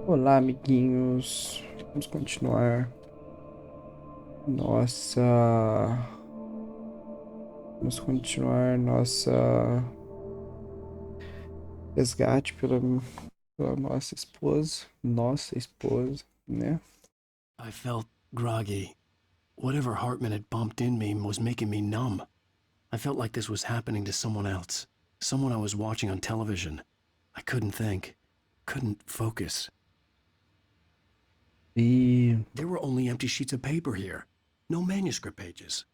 Olá, amiguinhos. Vamos continuar nossa. Vamos continuar nossa resgate pela nossa esposa, né? I felt groggy. Whatever Hartman had pumped in me was making me numb. I felt like this was happening to someone else. Someone I was watching on television. I couldn't think. Couldn't focus. E There were only empty sheets of paper here. No manuscript pages.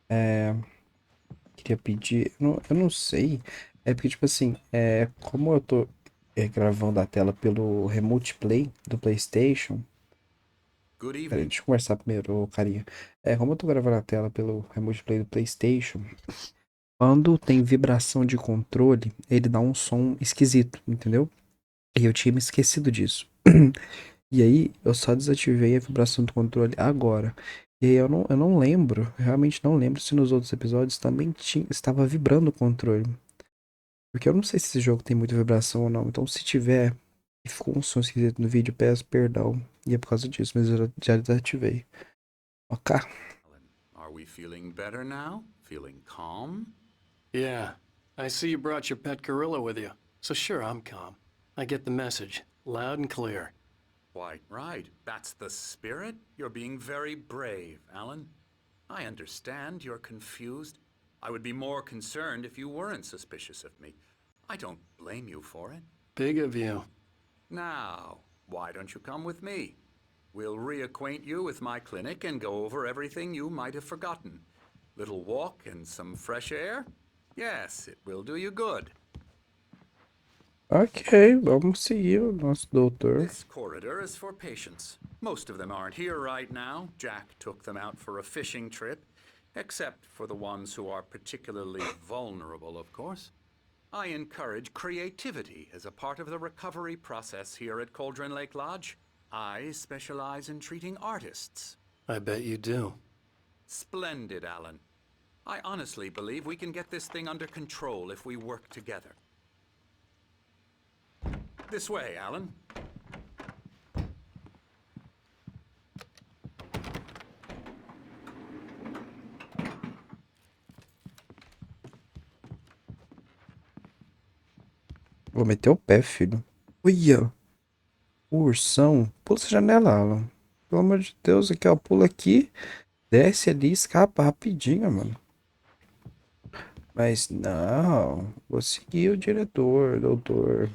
é, queria pedir, eu não sei, é porque tipo assim, como eu tô gravando a tela pelo Remote Play do PlayStation. Good Peraí, evening. deixa eu conversar primeiro, ô carinha. Como eu tô gravando a tela pelo Remote Play do PlayStation. Quando tem vibração de controle, ele dá um som esquisito, entendeu? E eu tinha me esquecido disso. E aí, eu só desativei a vibração do controle agora. E aí eu não lembro, realmente não lembro se nos outros episódios também estava vibrando o controle. Porque eu não sei se esse jogo tem muita vibração ou não. Então, se tiver e ficou um som esquisito no vídeo, peço perdão. E é por causa disso, mas eu já desativei. Ok? Are we feeling better now? Feeling calm? Yeah. I see you brought your pet gorilla with you. So sure, I'm calm. I get the message. Loud and clear. Quite right. That's the spirit. You're being very brave, Alan. I understand you're confused. I would be more concerned if you weren't suspicious of me. I don't blame you for it. Big of you. Now, why don't you come with me? We'll reacquaint you with my clinic and go over everything you might have forgotten. Little walk and some fresh air? Yes, it will do you good. Ok, vamos seguir o nosso doutor. This corridor is for patients. Most of them aren't here right now. Jack took them out for a fishing trip, except for the ones who are particularly vulnerable, of course. I encourage creativity as a part of the recovery process here at Cauldron Lake Lodge. I specialize in treating artists. I bet you do. Splendid, Alan. I honestly believe we can get this thing under control if we work together. This way, Alan. Vou meter o pé, filho. Olha, o ursão. Pula essa janela, Alan. Pelo amor de Deus, aqui, ó. Pula aqui, desce ali, escapa rapidinho, mano. Mas não, vou seguir o diretor, doutor.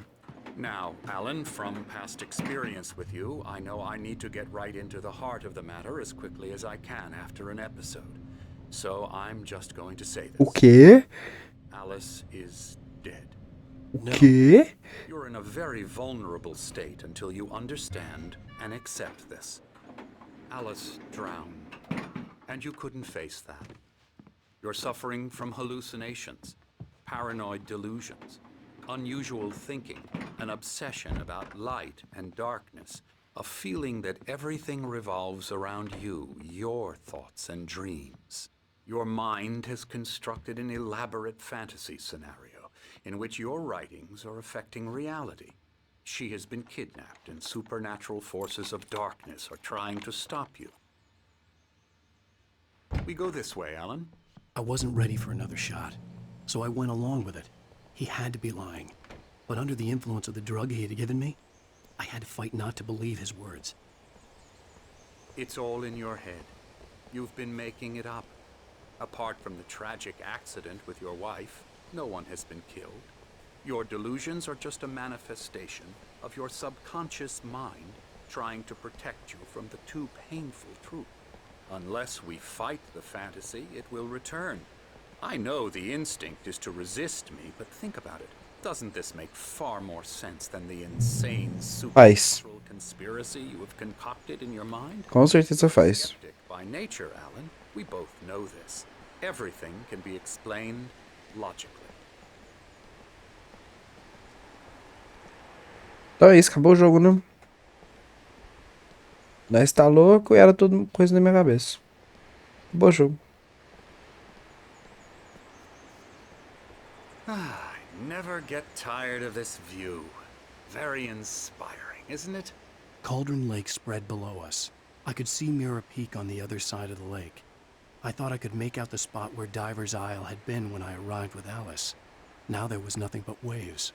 Now, Alan, from past experience with you, I know I need to get right into the heart of the matter as quickly as I can after an episode. So I'm just going to say O this. quê? Alice is dead. O No. quê? You're in a very vulnerable state until you understand and accept this. Alice drowned, and you couldn't face that. You're suffering from hallucinations, paranoid delusions, unusual thinking, an obsession about light and darkness, a feeling that everything revolves around you, your thoughts and dreams. Your mind has constructed an elaborate fantasy scenario in which your writings are affecting reality. She has been kidnapped, and supernatural forces of darkness are trying to stop you. We go this way, Alan. I wasn't ready for another shot. So I went along with it. He had to be lying. But under the influence of the drug he had given me, I had to fight not to believe his words. It's all in your head. You've been making it up. Apart from the tragic accident with your wife, no one has been killed. Your delusions are just a manifestation of your subconscious mind trying to protect you from the too painful truth. Unless we fight the fantasy, it will return. I know the instinct is to resist me, but think about it. Doesn't this make far more sense than the insane Faz. supernatural conspiracy you have concocted in your mind? Com certeza You're a faz. skeptic by nature, Alan. We both know this. Everything can be explained logically. Então é isso, acabou o jogo, né? Nós tá louco e era tudo coisa na minha cabeça. Acabou o jogo. I never get tired of this view. Very inspiring, isn't it? Cauldron Lake spread below us. I could see Mirror Peak on the other side of the lake. I thought I could make out the spot where Diver's Isle had been when I arrived with Alice. Now there was nothing but waves.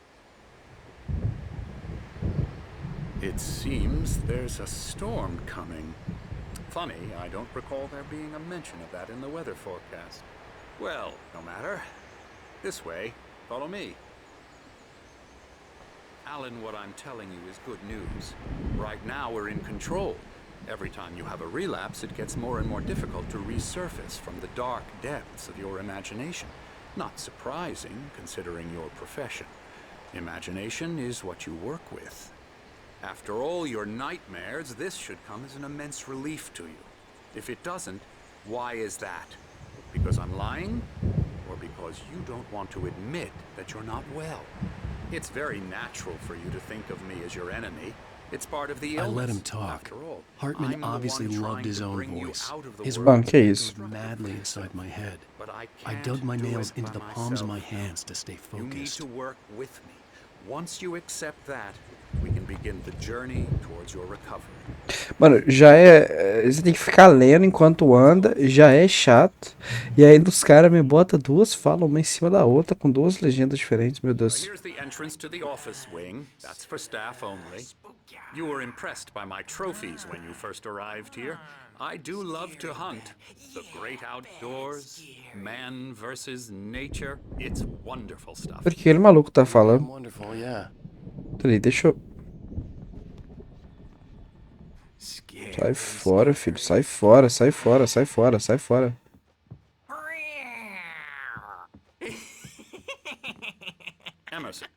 It seems there's a storm coming. Funny, I don't recall there being a mention of that in the weather forecast. Well, no matter. This way, follow me. Alan, what I'm telling you is good news. Right now we're in control. Every time you have a relapse, it gets more and more difficult to resurface from the dark depths of your imagination. Not surprising, considering your profession. Imagination is what you work with. After all your nightmares, this should come as an immense relief to you. If it doesn't, why is that? Because I'm lying? Or because you don't want to admit that you're not well? It's very natural for you to think of me as your enemy. It's part of the illness. I let him talk. After all, Hartman I'm the obviously one loved trying his to own bring you voice. out of the His world. Mano, que isso? echoed madly inside my head. But I can't dug my do nails it into by the palms of my myself. hands to stay You need focused. to work with me. Once you accept that, we can begin the journey towards your recovery. Mano, já é. Você tem que ficar lendo enquanto anda, já é chato. E aí os caras me botam duas falas, uma em cima da outra, com duas legendas diferentes, meu Deus. Here's the entrance to the office wing. That's for staff only. You were impressed by my trophies when you first arrived here. I do love to hunt. The great outdoors, man versus nature. It's wonderful stuff. O que aquele maluco tá falando? Wonderful, yeah. Peraí, deixa eu. Sai fora, filho. Sai fora, sai fora, sai fora, sai fora. Emerson,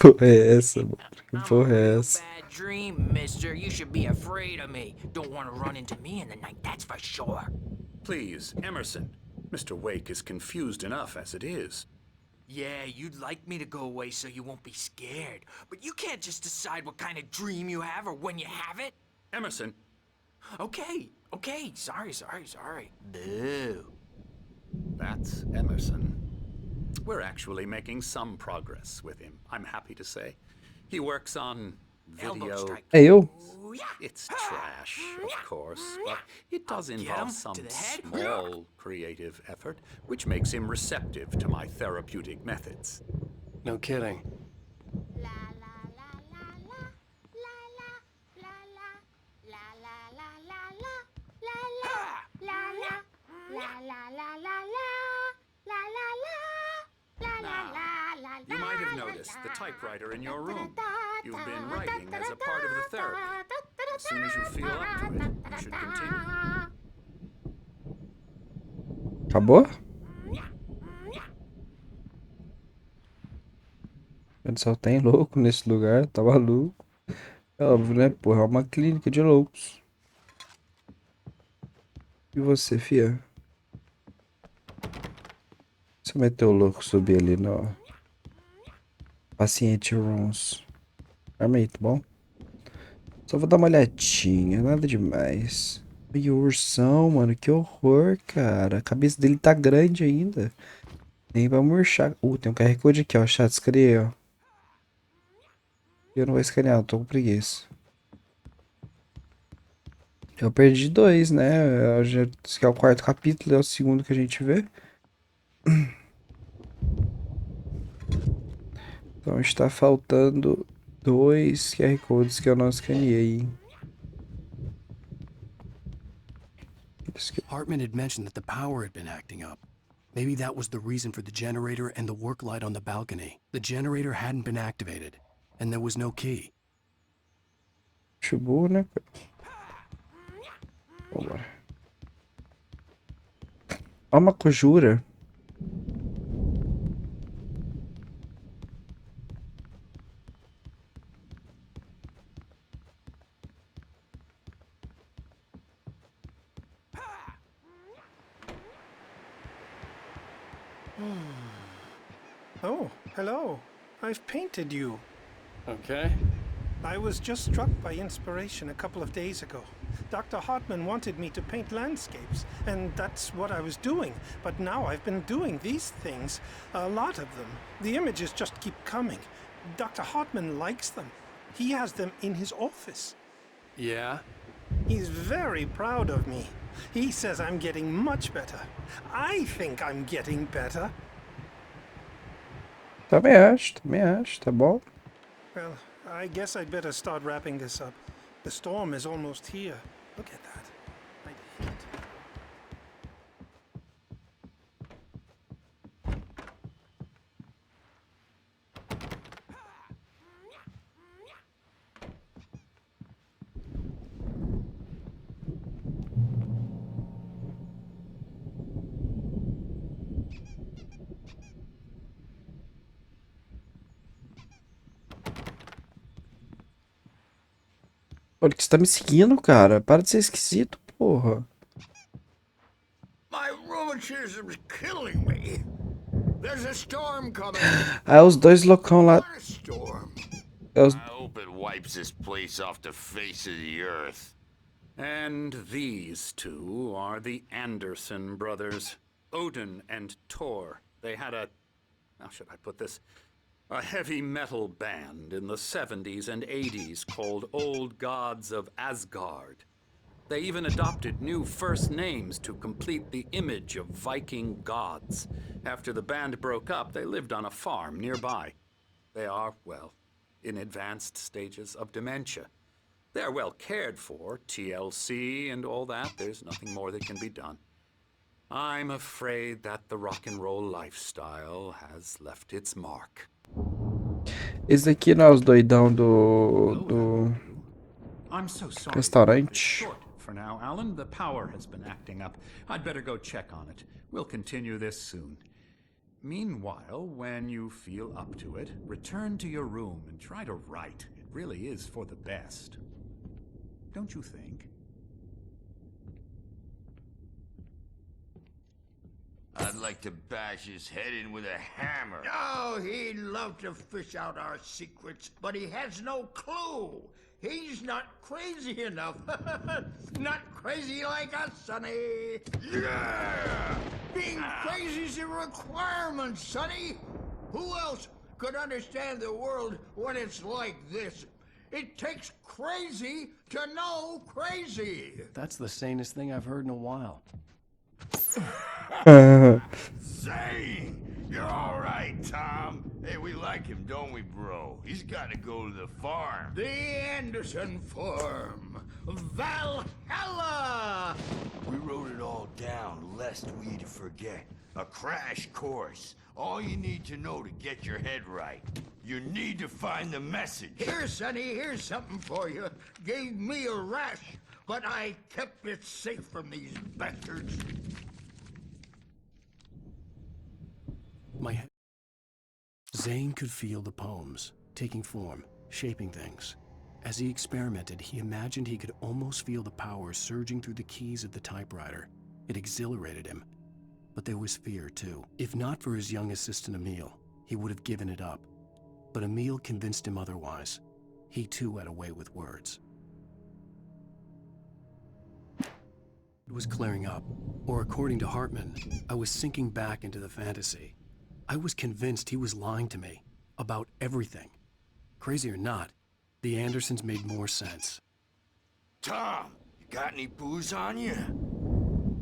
Porra é essa, mano? Que porra é essa? Bad dream, mister. You should be afraid of me. Don't want to run into me in the night, that's for sure. please, Emerson. Mr. Wake is confused enough as it is. Yeah, you'd like me to go away so you won't be scared. But you can't just decide what kind of dream you have or when you have it. Emerson, Okay, sorry. Boo. that's Emerson. We're actually making some progress with him, I'm happy to say. He works on Elbow video. strike. É eu? Ooh, yeah. It's trash, of course, but it does I'll get involve him some to the head. small creative effort, which makes him receptive to my therapeutic methods. No kidding. You might have noticed the typewriter in your room. You've been writing as a part of the therapy. As soon as you feel up to it, you should continue. Acabou? Só tem louco nesse lugar, tá maluco. É óbvio, né? Porra, é uma clínica de loucos. E você, fia? Você meteu o louco subir ali no paciente rooms. Arma aí, tá bom? Só vou dar uma olhadinha, nada demais. E o ursão, mano, que horror, cara. A cabeça dele tá grande ainda. Nem vai murchar. Tem um QR Code aqui, ó. Chat, escaneei, ó. Eu não vou escanear, eu tô com preguiça. Eu perdi 2, né? Esse aqui é o quarto capítulo, é o segundo que a gente vê. Então está faltando 2 QR Codes que eu não escaneei. Hartman had mentioned that the power had been acting up. Maybe that was the reason for the generator and the work light on the balcony. The generator hadn't been activated, and there was no key. Chegou, né? Vambora. Ó, uma conjura. Oh, hello. I've painted you. Okay. I was just struck by inspiration a couple of days ago. Dr. Hartman wanted me to paint landscapes, and that's what I was doing. But now I've been doing these things, a lot of them. The images just keep coming. Dr. Hartman likes them. He has them in his office. Yeah? He's very proud of me. He says I'm getting much better. I think I'm getting better. Também acho, tá bom? Well, I guess I'd better start wrapping this up. The storm is almost here. Look at that. I'd hate. Olha que você tá me seguindo, cara. Para de ser esquisito, porra. My rheumatism's killing me. There's a storm coming. Ah, os dois loucão lá. What a storm. É os... I hope it wipes this place off the face of the earth. And these two are the Anderson brothers, Odin and Thor. They had a, how should I put this? A heavy metal band in the 70s and 80s called Old Gods of Asgard. They even adopted new first names to complete the image of Viking gods. After the band broke up, they lived on a farm nearby. They are, well, in advanced stages of dementia. They're well cared for, TLC and all that. There's nothing more that can be done. I'm afraid that the rock and roll lifestyle has left its mark. Esse daqui não é os doidão do I'm so sorry. restaurante. Short for now, Alan. The power has been acting up. I'd better go check on it. We'll continue this soon. Meanwhile, when you feel up to it, return to your room and try to write. It really is for the best. Don't you think? I'd like to bash his head in with a hammer. Oh, he'd love to fish out our secrets, but he has no clue. He's not crazy enough. Not crazy like us, Sonny. Yeah! Being crazy's a requirement, Sonny. Who else could understand the world when it's like this? It takes crazy to know crazy. That's the sanest thing I've heard in a while. Say, you're all right, Tom. Hey, we like him, don't we, bro? He's got to go to the farm. The Anderson farm. Valhalla! We wrote it all down, lest we forget. A crash course. All you need to know to get your head right. You need to find the message. Here, Sonny, here's something for you. Gave me a rash, but I kept it safe from these bastards. My head. Zane could feel the poems, taking form, shaping things. As he experimented, he imagined he could almost feel the power surging through the keys of the typewriter. It exhilarated him. But there was fear, too. If not for his young assistant Emil, he would have given it up. But Emil convinced him otherwise. He, too, had a way with words. It was clearing up, or according to Hartman, I was sinking back into the fantasy. I was convinced he was lying to me about everything. Crazy or not, the Andersons made more sense. Tom, you got any booze on you?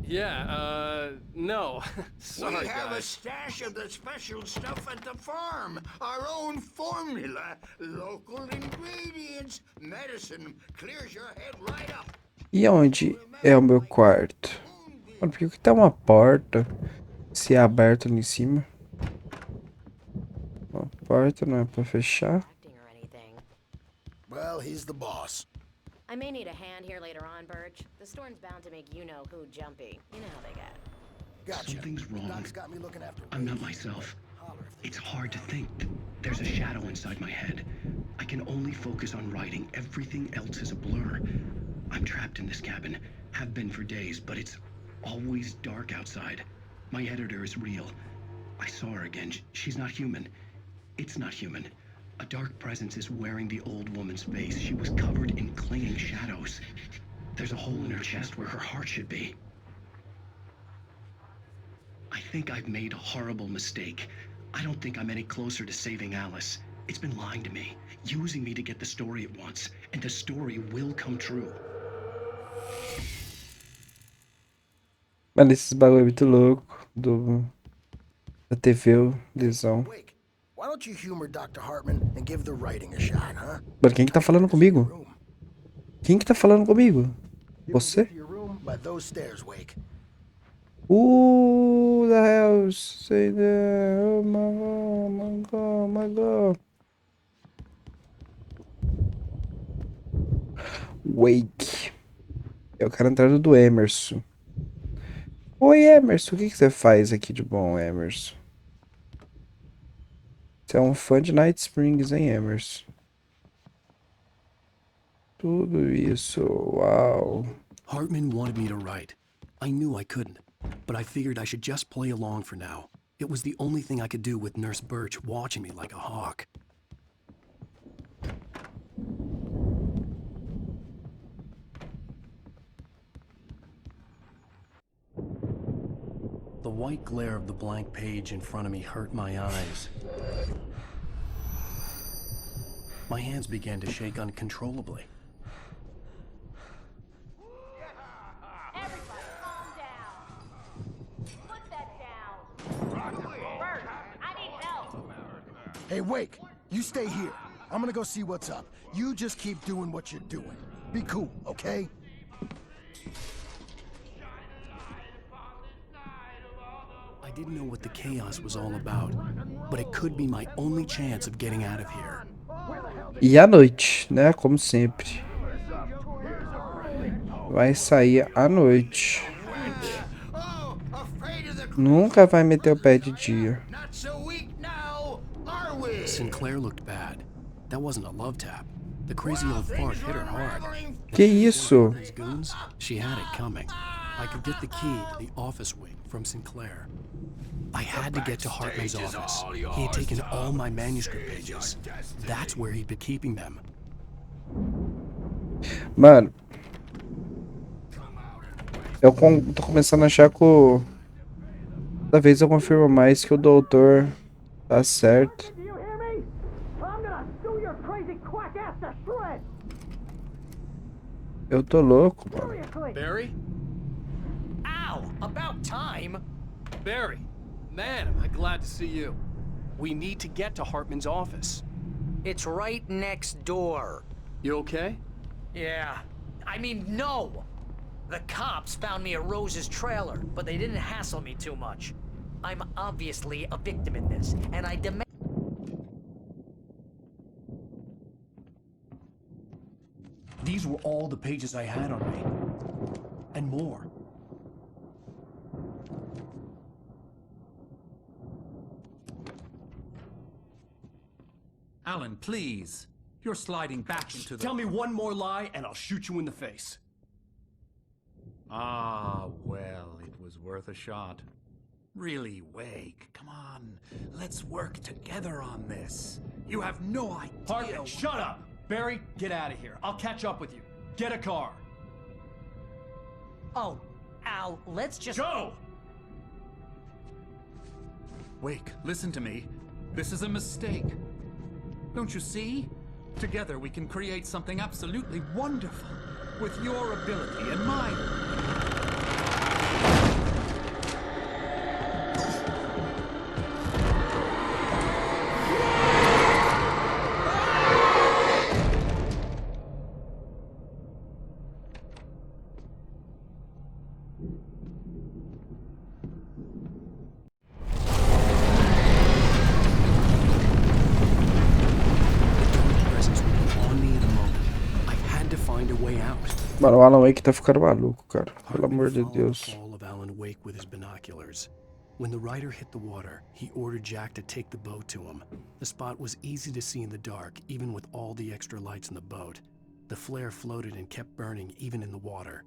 Yeah, no. Sorry, we have a guys. stash of the special stuff at the farm. Our own formula. Local ingredients. Medicine clears your head right up. E onde é o meu quarto? Mano, por que tem uma porta? Se é aberto ali em cima. Ó, a porta não é pra fechar. Well, he's the boss. I may need a hand here later on, Birch. The storm's bound to make you-know-who jumpy. You know how they get. Gotcha. Something's wrong. Doc's got me looking after I'm not myself. It's hard to think. There's a shadow inside my head. I can only focus on writing. Everything else is a blur. I'm trapped in this cabin. Have been for days, but it's always dark outside. My editor is real. I saw her again. She's not human. It's not human. A dark presence is wearing the old woman's face. She was covered in clinging shadows. There's a hole in her chest where her heart should be. I think I've made a horrible mistake. I don't think I'm any closer to saving Alice. It's been lying to me, using me to get the story it wants, and the story will come true. Mano, esses bagulho é muito louco da TV, visão. Wake, why don't you humor Dr. Hartman and give the writing a shot, huh? Mano, quem que tá falando comigo? Quem que tá falando comigo? Você? By those stairs, Wake. The hell, say that. Oh my god, my god, my god. Wake. Eu quero entrar no do Emerson. Oi, Emerson, o que você faz aqui de bom, Emerson? Você é um fã de Night Springs, hein, Emerson? Tudo isso, uau. Hartman wanted me to write. I knew I couldn't, but I figured I should just play along for now. It was the only thing I could do with Nurse Birch watching me like a hawk. The white glare of the blank page in front of me hurt my eyes. My hands began to shake uncontrollably. Everybody calm down. Put that down. Bert, I need help. Hey, Wake, you stay here. I'm gonna go see what's up. You just keep doing what you're doing. Be cool, okay? I didn't know what the chaos was all about, but it could be my only chance of getting out of here. E à noite, né? Como sempre. Vai sair à noite. Nunca vai meter o pé de dia. Sinclair looked bad. That wasn't a love tap. The crazy old fart hit her hard. Que isso? His goons, she had it coming. I could get the key to the office wing from Sinclair. I had to get to Hartman's office. He had taken all my manuscript pages. That's where he'd been keeping them. Mano. Eu tô começando a achar que cada vez eu confirmo mais que o doutor tá certo. Eu tô louco, mano. Barry? Ow! About time! Barry! Man, am I glad to see you. We need to get to Hartman's office. It's right next door. You okay? Yeah. I mean, no! The cops found me at Rose's trailer, but they didn't hassle me too much. I'm obviously a victim in this, and I demand... These were all the pages I had on me. And more. Alan, please. You're sliding back into the... Tell me one more lie and I'll shoot you in the face. Ah, well, it was worth a shot. Really, Wake, come on. Let's work together on this. You have no idea... Hartman, shut up! Barry, get out of here. I'll catch up with you. Get a car. Oh, Al, let's just... Go! Wake, listen to me. This is a mistake. Don't you see? Together we can create something absolutely wonderful. With your ability and mine. Mano, o Alan Wake tá ficando maluco, cara. Pelo amor de Deus. Of Alan Wake with his binoculars. When the rider hit the water, he ordered Jack to take the boat to him. The spot was easy to see in the dark, even with all the extra lights in the boat. The flare floated and kept burning even in the water.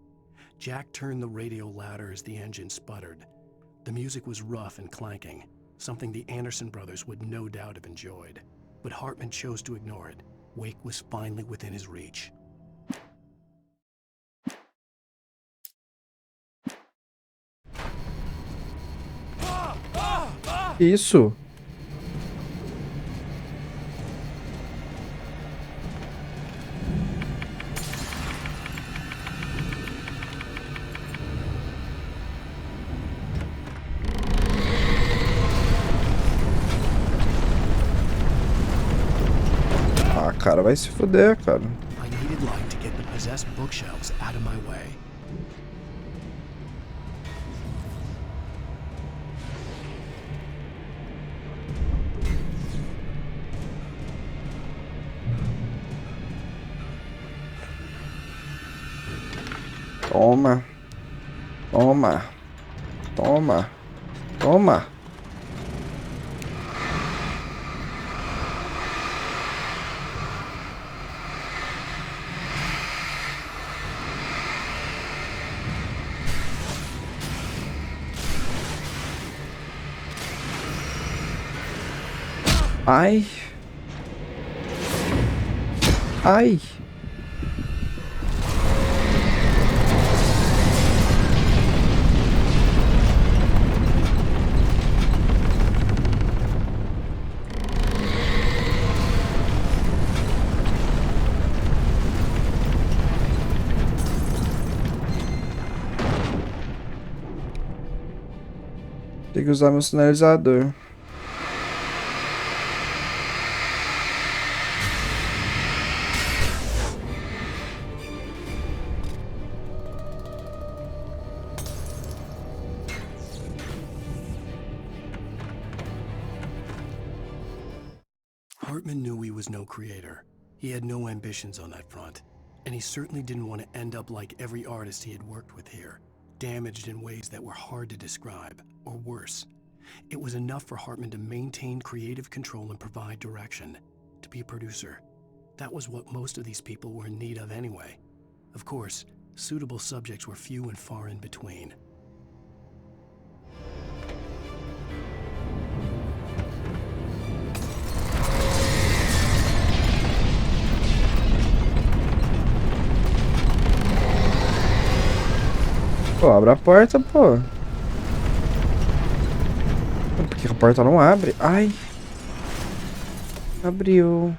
Jack turned the radio louder as the engine sputtered. The music was rough and clanking, something the Anderson brothers would no doubt have enjoyed. But Hartman chose to ignore it. Wake was finally within his reach. Isso. Ah, cara, vai se fuder, cara. I needed light to get the possessed bookshelves out of my way. Toma. Toma. Toma. Toma. Ai. Ai. Tem que usar meu sinalizador. Hartman knew he was no creator. He had no ambitions on that front. And he certainly didn't want to end up like every artist he had worked with here, damaged in ways that were hard to describe, or worse. It was enough for Hartman to maintain creative control and provide direction, to be a producer. That was what most of these people were in need of anyway. Of course, suitable subjects were few and far in between. Pô, abre a porta, pô. Por que a porta não abre? Ai. Abriu.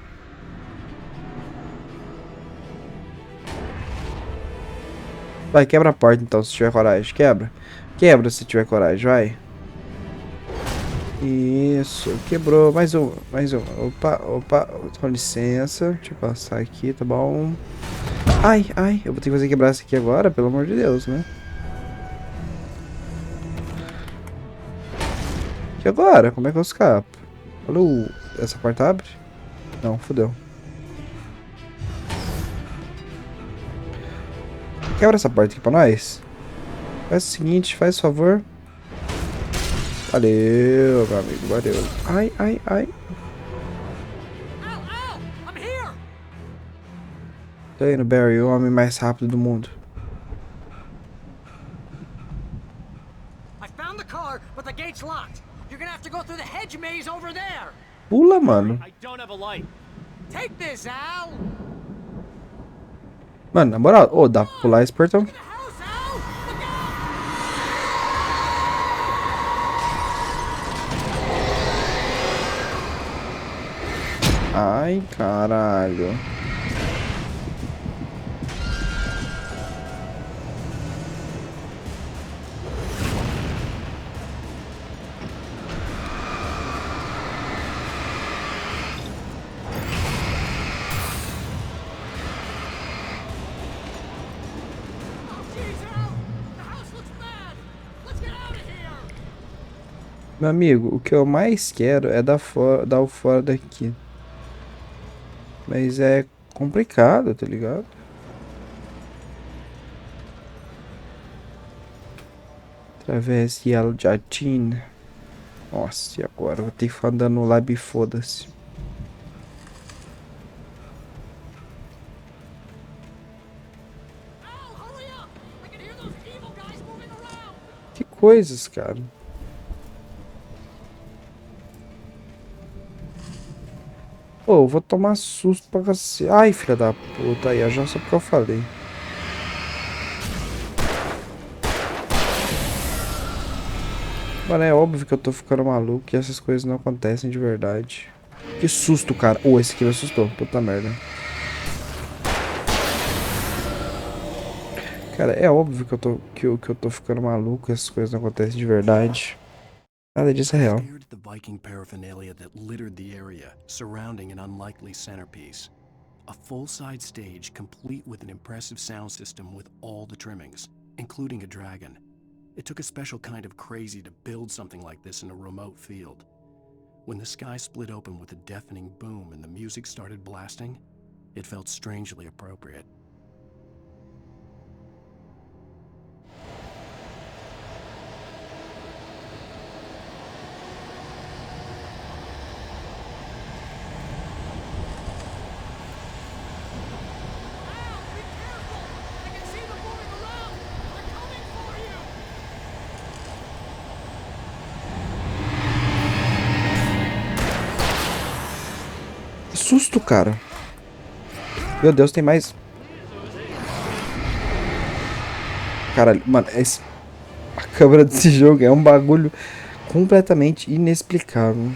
Vai, quebra a porta então, se tiver coragem. Quebra. Quebra se tiver coragem, vai. Isso, quebrou. Mais um, mais um. Opa, opa, com licença. Deixa eu passar aqui, tá bom? Ai, ai, eu vou ter que fazer quebrar isso aqui agora, pelo amor de Deus, né? E agora? Como é que eu escapo? Alô? Essa porta abre? Não, fodeu. Quebra essa porta aqui pra nós. Faz o seguinte, faz o favor. Valeu, meu amigo, valeu. Ai, ai, ai. Tô indo, Barry, o homem mais rápido do mundo. Pula, mano. Mano, na moral, ô, dá pra pular esse portão. Ai, caralho. Meu amigo, o que eu mais quero é dar o fora daqui. Mas é complicado, tá ligado? Através de Aljatin. Nossa, e agora? Eu vou ter que ficar andando no lab e foda-se. Que coisas, cara. Pô, eu vou tomar susto pra cacete. Ai, filha da puta, aí, já só porque eu falei. Mano, é óbvio que eu tô ficando maluco e essas coisas não acontecem de verdade. Que susto, cara. Oh, esse aqui me assustou. Puta merda. Cara, é óbvio que eu tô ficando maluco e essas coisas não acontecem de verdade. Nada disso é real. I stared at the Viking paraphernalia that littered the area, surrounding an unlikely centerpiece. A full-side stage complete with an impressive sound system with all the trimmings, including a dragon. It took a special kind of crazy to build something like this in a remote field. When the sky split open with a deafening boom and the music started blasting, it felt strangely appropriate. Que susto, cara. Meu Deus, tem mais. Caralho, mano, a câmera desse jogo é um bagulho completamente inexplicável.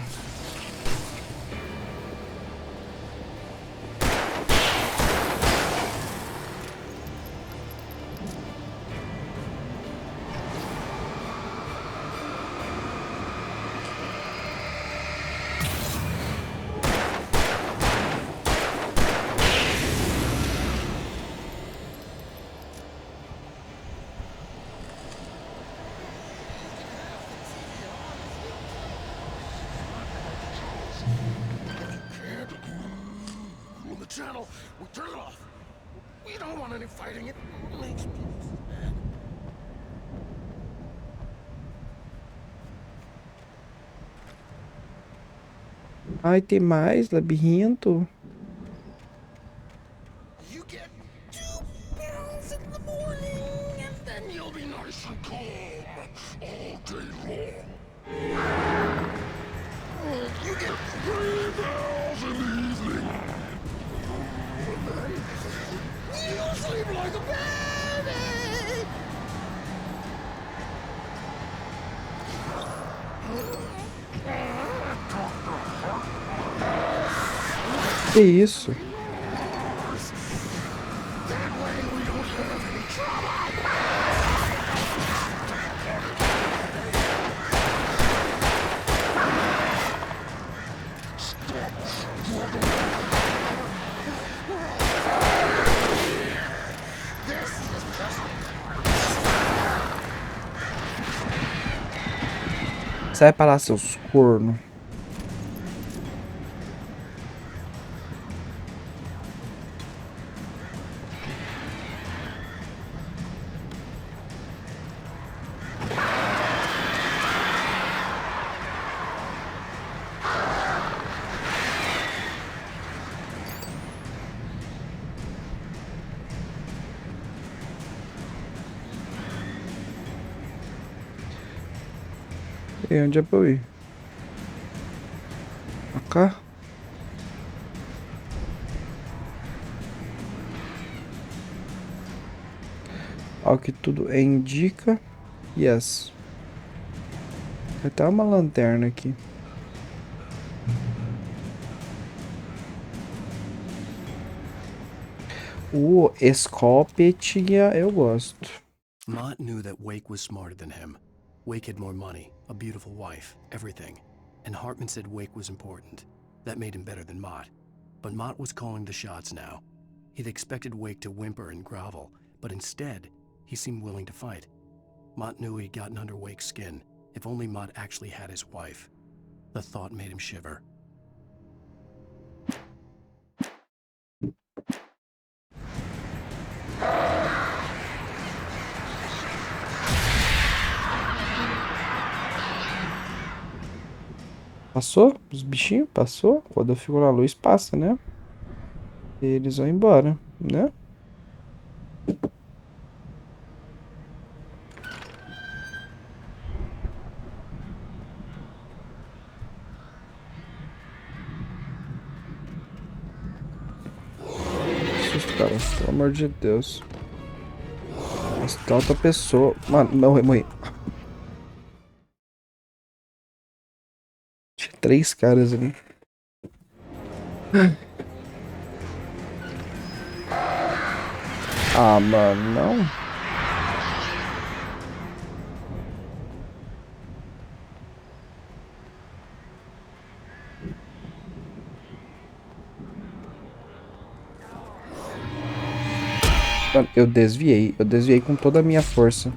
Channel, we turn it off. We don't want any fighting. It makes me sad. Ai, tem mais labirinto. You get 2 pills in the morning, and then you'll be nice and calm all day long. You get 3 pills in the evening. You sleep like a baby! Que isso? Sai pra lá, seus corno. E onde é pra eu ir? Pra cá? Ao que tudo indica. Yes. Tem até uma lanterna aqui. O escopetinha eu gosto. Mott knew that Wake was smarter than him. Wake had more money, a beautiful wife, everything. And Hartman said Wake was important. That made him better than Mott. But Mott was calling the shots now. He'd expected Wake to whimper and grovel, but instead, he seemed willing to fight. Mott knew he'd gotten under Wake's skin. If only Mott actually had his wife. The thought made him shiver. Passou? Os bichinhos? Passou? Quando eu fico na luz, passa, né? Eles vão embora, né? Que susto, cara. Pelo amor de Deus. Mas tem outra pessoa. Mano, morri. 3 caras ali. Ah, mano, não. Mano, eu desviei com toda a minha força.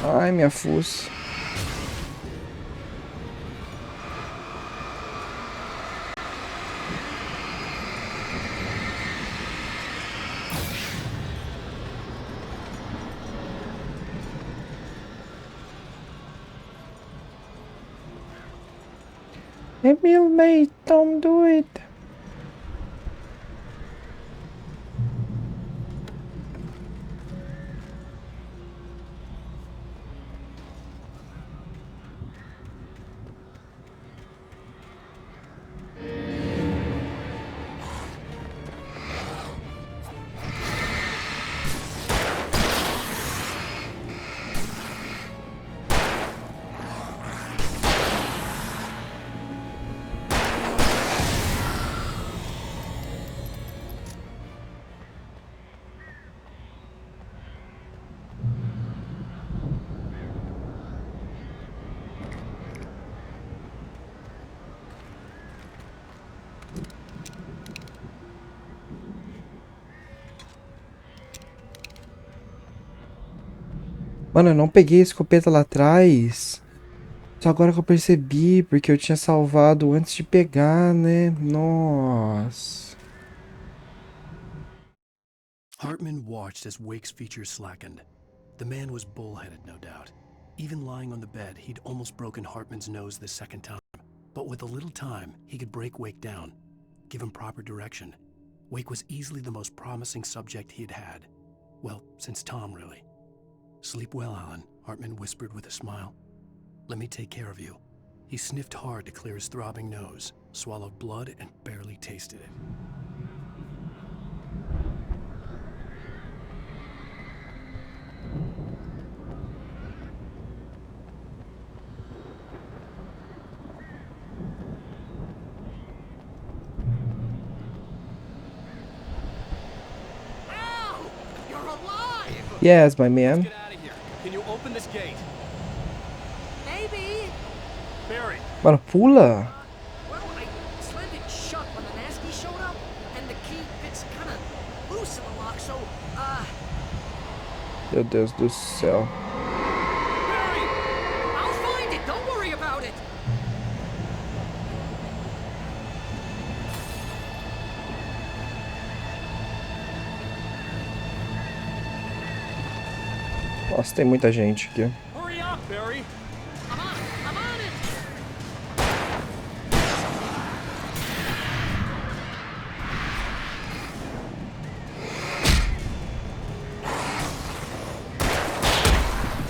Ai, minha fuça. Emil, mate, don't do it. Mano, eu não peguei a escopeta lá atrás. Só agora que eu percebi, porque eu tinha salvado antes de pegar, né? Nossa. Hartman watched as Wake's features slackened. The man was bullheaded, no doubt. Even lying on the bed, he'd almost broken Hartman's nose the second time. But with a little time, he could break Wake down, give him proper direction. Wake was easily the most promising subject he'd had. Well, since Tom, really. Sleep well, Alan, Hartman whispered with a smile. Let me take care of you. He sniffed hard to clear his throbbing nose, swallowed blood, and barely tasted it. Ow! You're alive! Yes, my man. Get out of here. Can you open this gate? Maybe. Barry. Mano, pula. Well, I slammed it shut when the nasty showed up, and the key fits kind of loose in the lock, so, Meu Deus do céu. Barry! I'll find it. Don't worry about it. Nossa, tem muita gente aqui. Hurry up, Barry! I'm on it. I'm on it.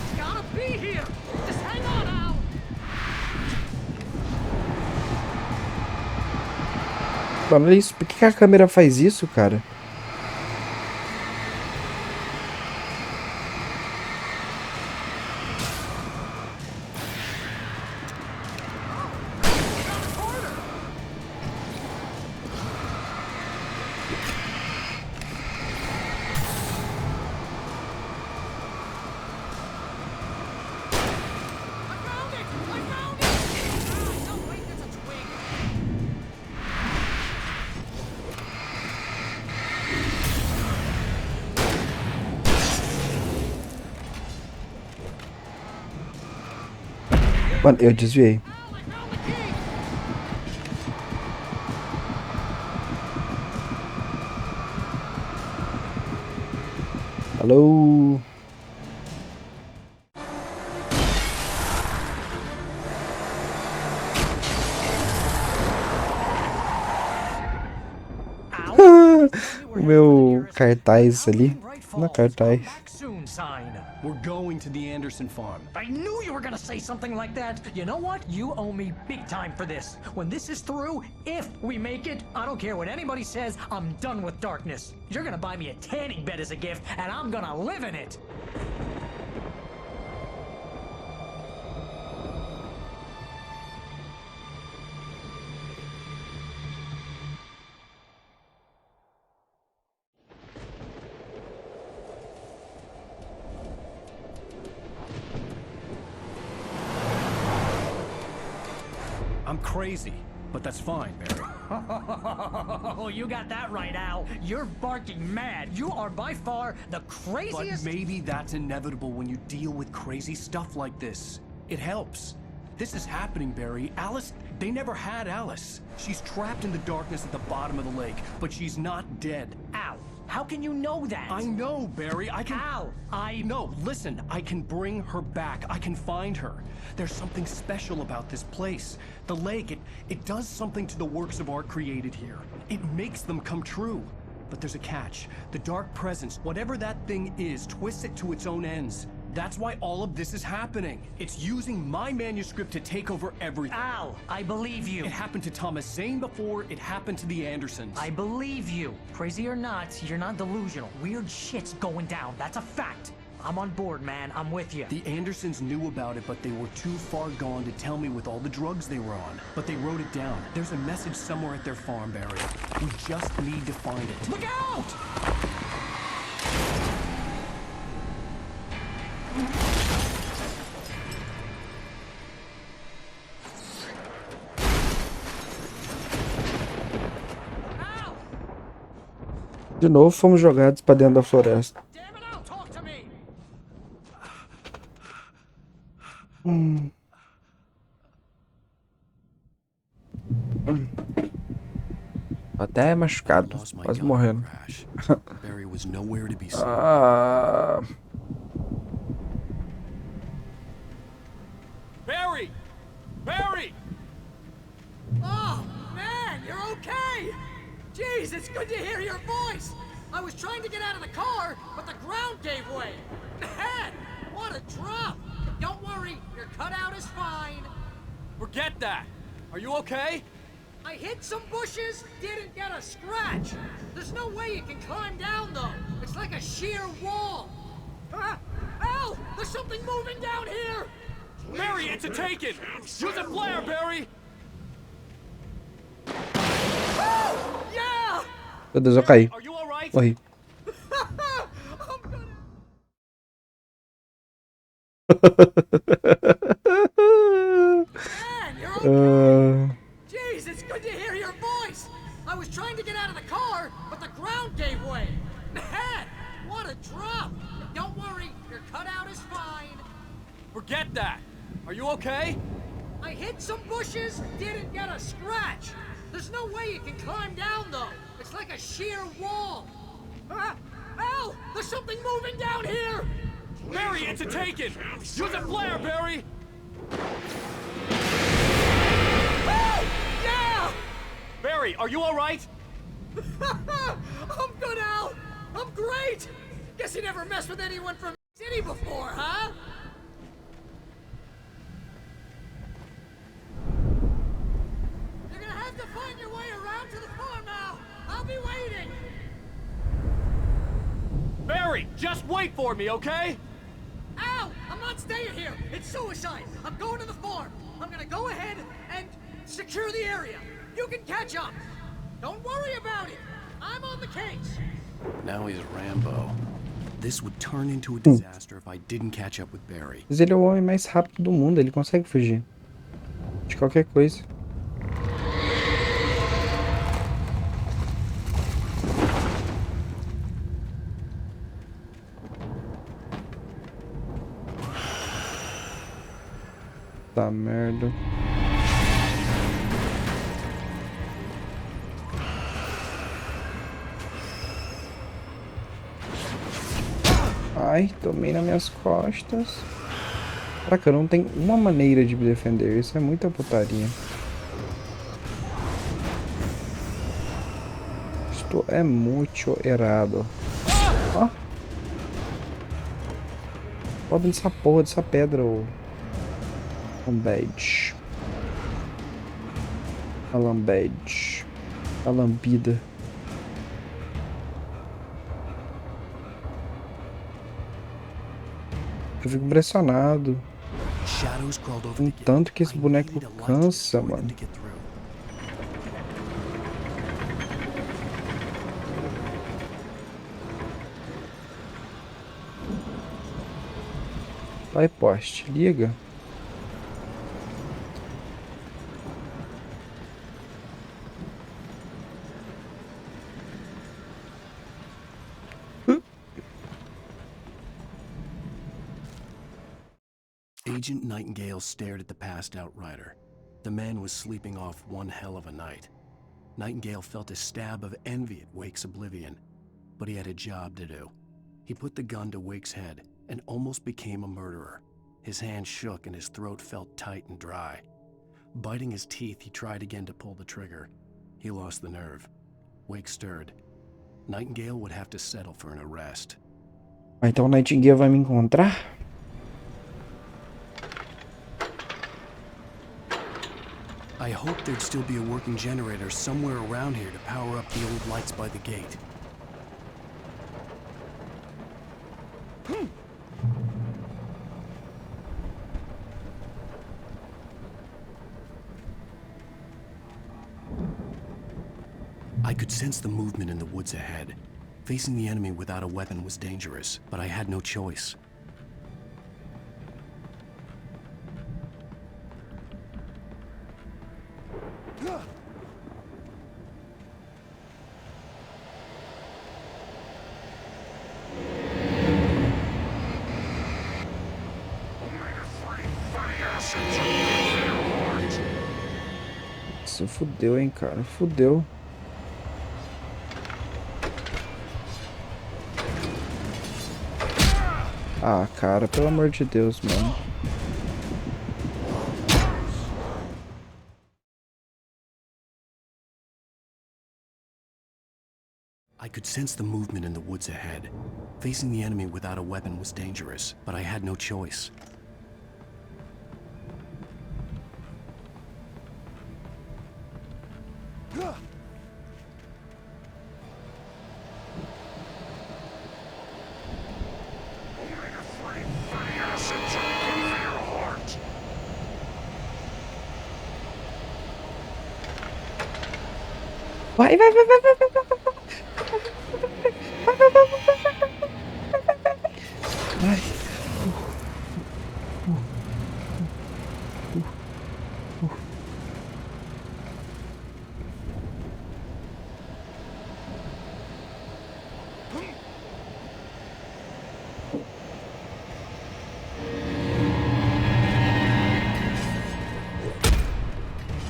It's gotta be here. Just hang on, Al. Mano, olha isso. Por que a câmera faz isso, cara? Mano, eu desviei. Falou! O meu cartaz ali. Não é cartaz. We're going to the Anderson farm. I knew you were gonna say something like that. You know what? You owe me big time for this. When this is through, if we make it, I don't care what anybody says, I'm done with darkness. You're gonna buy me a tanning bed as a gift, and I'm gonna live in it. I'm crazy, but that's fine, Barry. Oh, you got that right, Al. You're barking mad. You are by far the But craziest. maybe that's inevitable when you deal with crazy stuff like this. It helps. This is happening, Barry. Alice, they never had Alice. She's trapped in the darkness at the bottom of the lake, but she's not dead. Al, how can you know that? I know, Barry. I can... Al, No, listen. I can bring her back. I can find her. There's something special about this place. The lake, it does something to the works of art created here. It makes them come true. But there's a catch. The dark presence, whatever that thing is, twists it to its own ends. That's why all of this is happening. It's using my manuscript to take over everything. Al, I believe you. It happened to Thomas Zane before, it happened to the Andersons. I believe you. Crazy or not, you're not delusional. Weird shit's going down. That's a fact. I'm on board, man. I'm with you. The Andersons knew about it, but they were too far gone to tell me with all the drugs they were on. But they wrote it down. There's a message somewhere at their farm, Barry. We just need to find it. Look out! De novo fomos jogados pra dentro da floresta. Damn it, Al, talk to me! Até machucado, Lost my quase gun morrendo. crash. Barry was nowhere to be seen. Barry! Barry! Oh, man, you're okay! Jeez, it's good to hear your voice! I was trying to get out of the car, but the ground gave way! Man, what a drop! Don't worry, your cutout is fine. Forget that! Are you okay? I hit some bushes, didn't get a scratch. There's no way you can climb down, though. It's like a sheer wall. Al, there's something moving down here! Barry, it's a taken! Use a flare, Barry! Oh, yeah! Meu Deus, eu caí. Are you alright? Morri. I'm gonna... Man, you're okay. Jeez, it's good to hear your voice. I was trying to get out of the car, but the ground gave way. Man, what a drop. Don't worry, your cutout is fine. Forget that! Are you okay? I hit some bushes, didn't get a scratch. There's no way you can climb down, though. It's like a sheer wall. Al, there's something moving down here. Barry, it's a taken! Use a flare, Barry! Oh, yeah! Barry, are you alright? I'm good, Al. I'm great. Guess you never messed with anyone from city before, huh? You're gonna have to find your way around to the farm now. I'll be waiting. Barry, just wait for me, okay? Al, I'm not staying here. It's suicide. I'm going to the farm. I'm gonna go ahead and secure the area. You can catch up. Don't worry about it. I'm on the case. Now he's Rambo. This would turn into a disaster if I didn't catch up with Barry. Mas ele é o homem mais rápido do mundo, ele consegue fugir de qualquer coisa. Tá merda. Ai, tomei nas minhas costas. Caraca, não tem uma maneira de me defender. Isso é muita putaria. Isto é muito errado. Ó. Sobe nessa porra dessa pedra, ô. Lambed. A lambed. A lambida. Eu fico impressionado. Com tanto que esse boneco cansa, mano. Vai, poste. Liga. Agent Nightingale stared at the passed-out rider. The man was sleeping off one hell of a night. Nightingale felt a stab of envy at Wake's oblivion, but he had a job to do. He put the gun to Wake's head and almost became a murderer. His hand shook and his throat felt tight and dry. Biting his teeth, he tried again to pull the trigger. He lost the nerve. Wake stirred. Nightingale would have to settle for an arrest. Então Nightingale vai me encontrar? I hoped there'd still be a working generator somewhere around here to power up the old lights by the gate. I could sense the movement in the woods ahead. Facing the enemy without a weapon was dangerous, but I had no choice. Nossa, fudeu, hein, cara. Fudeu. Ah, cara, pelo amor de Deus, mano. I could sense the movement in the woods ahead. Facing the enemy without a weapon was dangerous, but I had no choice. Vai, vai, vai, vai, vai, vai, vai, vai. Vai.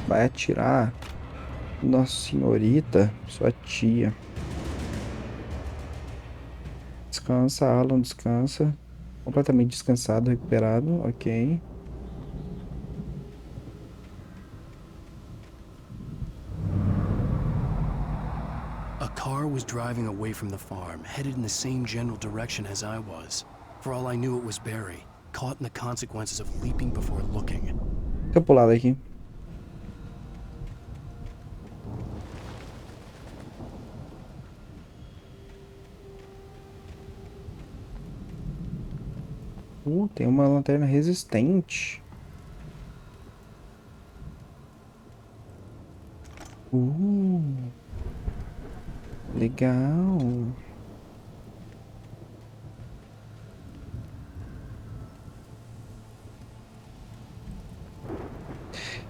Vai atirar. Nossa senhorita, sua tia. Descansa, Alan, descansa. Completamente descansado, recuperado, ok. A car was driving away from the farm, headed in the same general direction as I was. For all I knew, it was Barry, caught in the consequences of leaping before looking. Fica pro lado aqui. Tem uma lanterna resistente. Legal.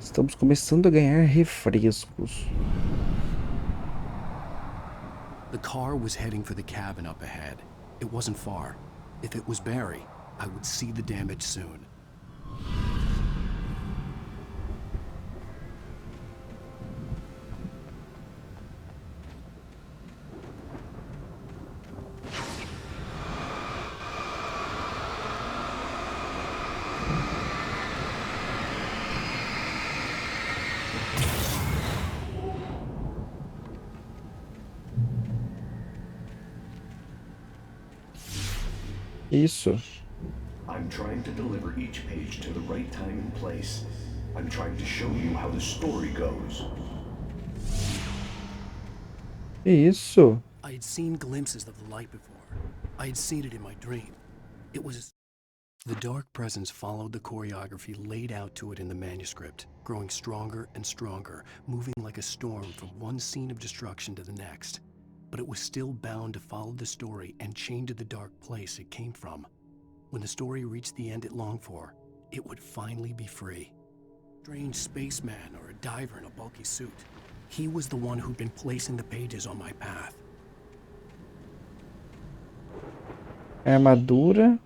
Estamos começando a ganhar refrescos. The car was heading for the cabin up ahead. It wasn't far. If it was Barry, I would see the damage soon. Isso. I'm trying to deliver each page to the right time and place. I'm trying to show you how the story goes. Isso. I had seen glimpses of the light before. I had seen it in my dream. It was... The dark presence followed the choreography laid out to it in the manuscript, growing stronger and stronger, moving like a storm from one scene of destruction to the next. But it was still bound to follow the story and chained to the dark place it came from. When the story reached the end it longed for, it would finally be free. Strange spaceman or a diver in a bulky suit. He was the one who'd been placing the pages on my path. Armadura.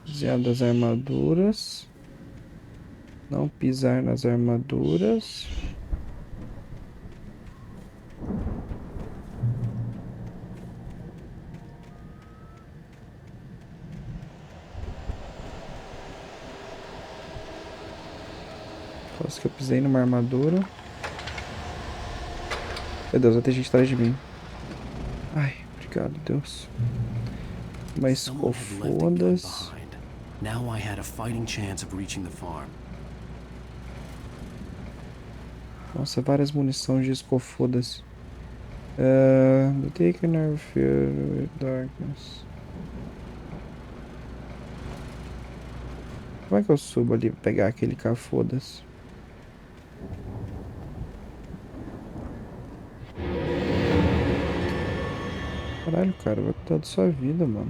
Desviar das armaduras. Não pisar nas armaduras. Quase que eu pisei numa armadura. Meu Deus, vai ter gente atrás de mim. Ai, obrigado, Deus. Mas escofodas. Now I had a fighting chance of reaching the farm. Nossa, várias munições de escofodas. The taken are filled with darkness. Como é que eu subo ali pra pegar aquele cafodas? Caralho, cara, vai cuidar da sua vida, mano.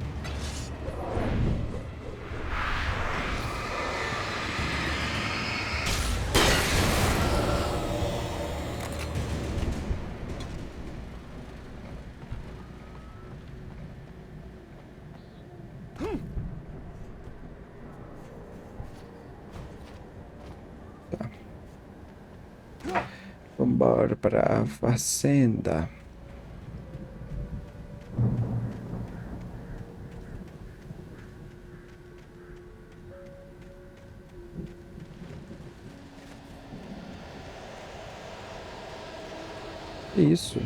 Tá. Vambora pra fazenda. Isso.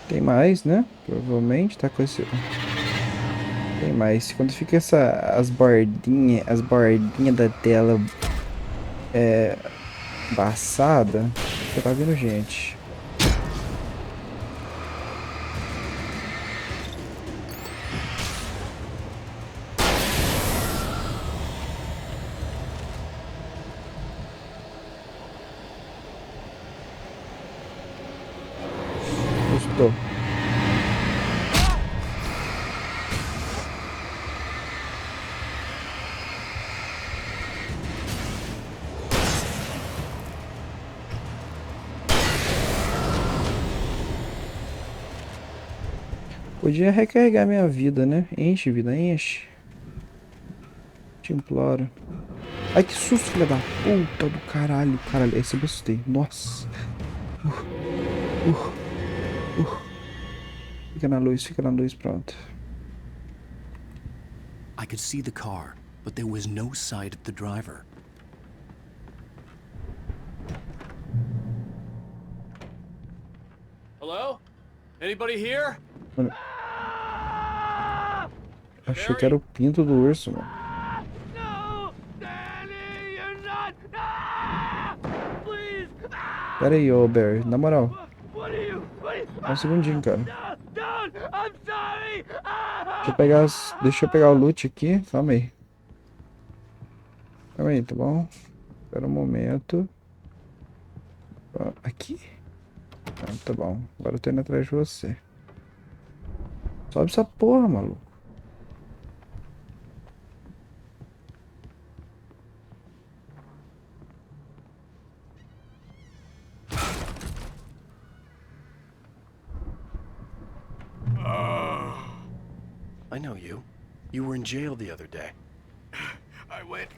Tem mais, né? Provavelmente tá com esse... Tem mais. Quando fica as bordinhas da tela embaçada, você tá vendo gente. Gostou. Podia recarregar minha vida, né? Enche, vida, enche. Te imploro. Ai, que susto, filha da puta do caralho. Caralho, esse eu gostei. Nossa. Fica na luz, pronto. I could see the car, but there was no sight of the driver. Hello? Anybody here? Mano, achei que era o pinto do urso, mano. No! Danny, you're not! Please! Pera aí, ô Barry, na moral. What are you? Um segundinho, cara. Don't! I'm sorry! Deixa eu pegar o loot aqui. Calma aí. Calma aí, tá bom? Espera um momento. Ó, aqui? Ah, tá bom. Agora eu tô indo atrás de você. Sobe essa porra, maluco. I know you. You were in jail the other day. I went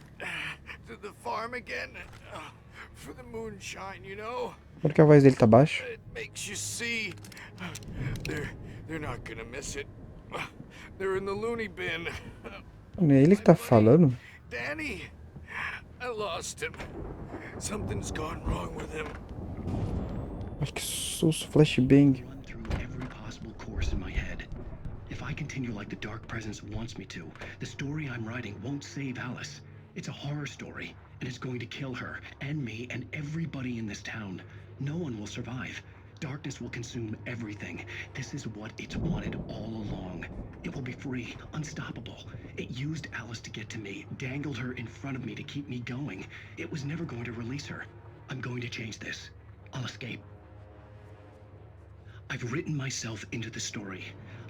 to the farm again. for the moonshine, you know? Por que a voz dele tá baixa? It makes you see. They're not gonna miss it. They're in the loony bin. Não é ele que tá falando? Danny, I lost him. Something's gone wrong with him. Ai, que susto, flashbang. Run through every possible course in my head. If I continue like the Dark Presence wants me to, the story I'm writing won't save Alice. It's a horror story, and it's going to kill her, and me, and everybody in this town. No one will survive. Darkness will consume everything. This is what it's wanted all along. It will be free, unstoppable. It used Alice to get to me, dangled her in front of me to keep me going. It was never going to release her. I'm going to change this. I'll escape. I've written myself into the story.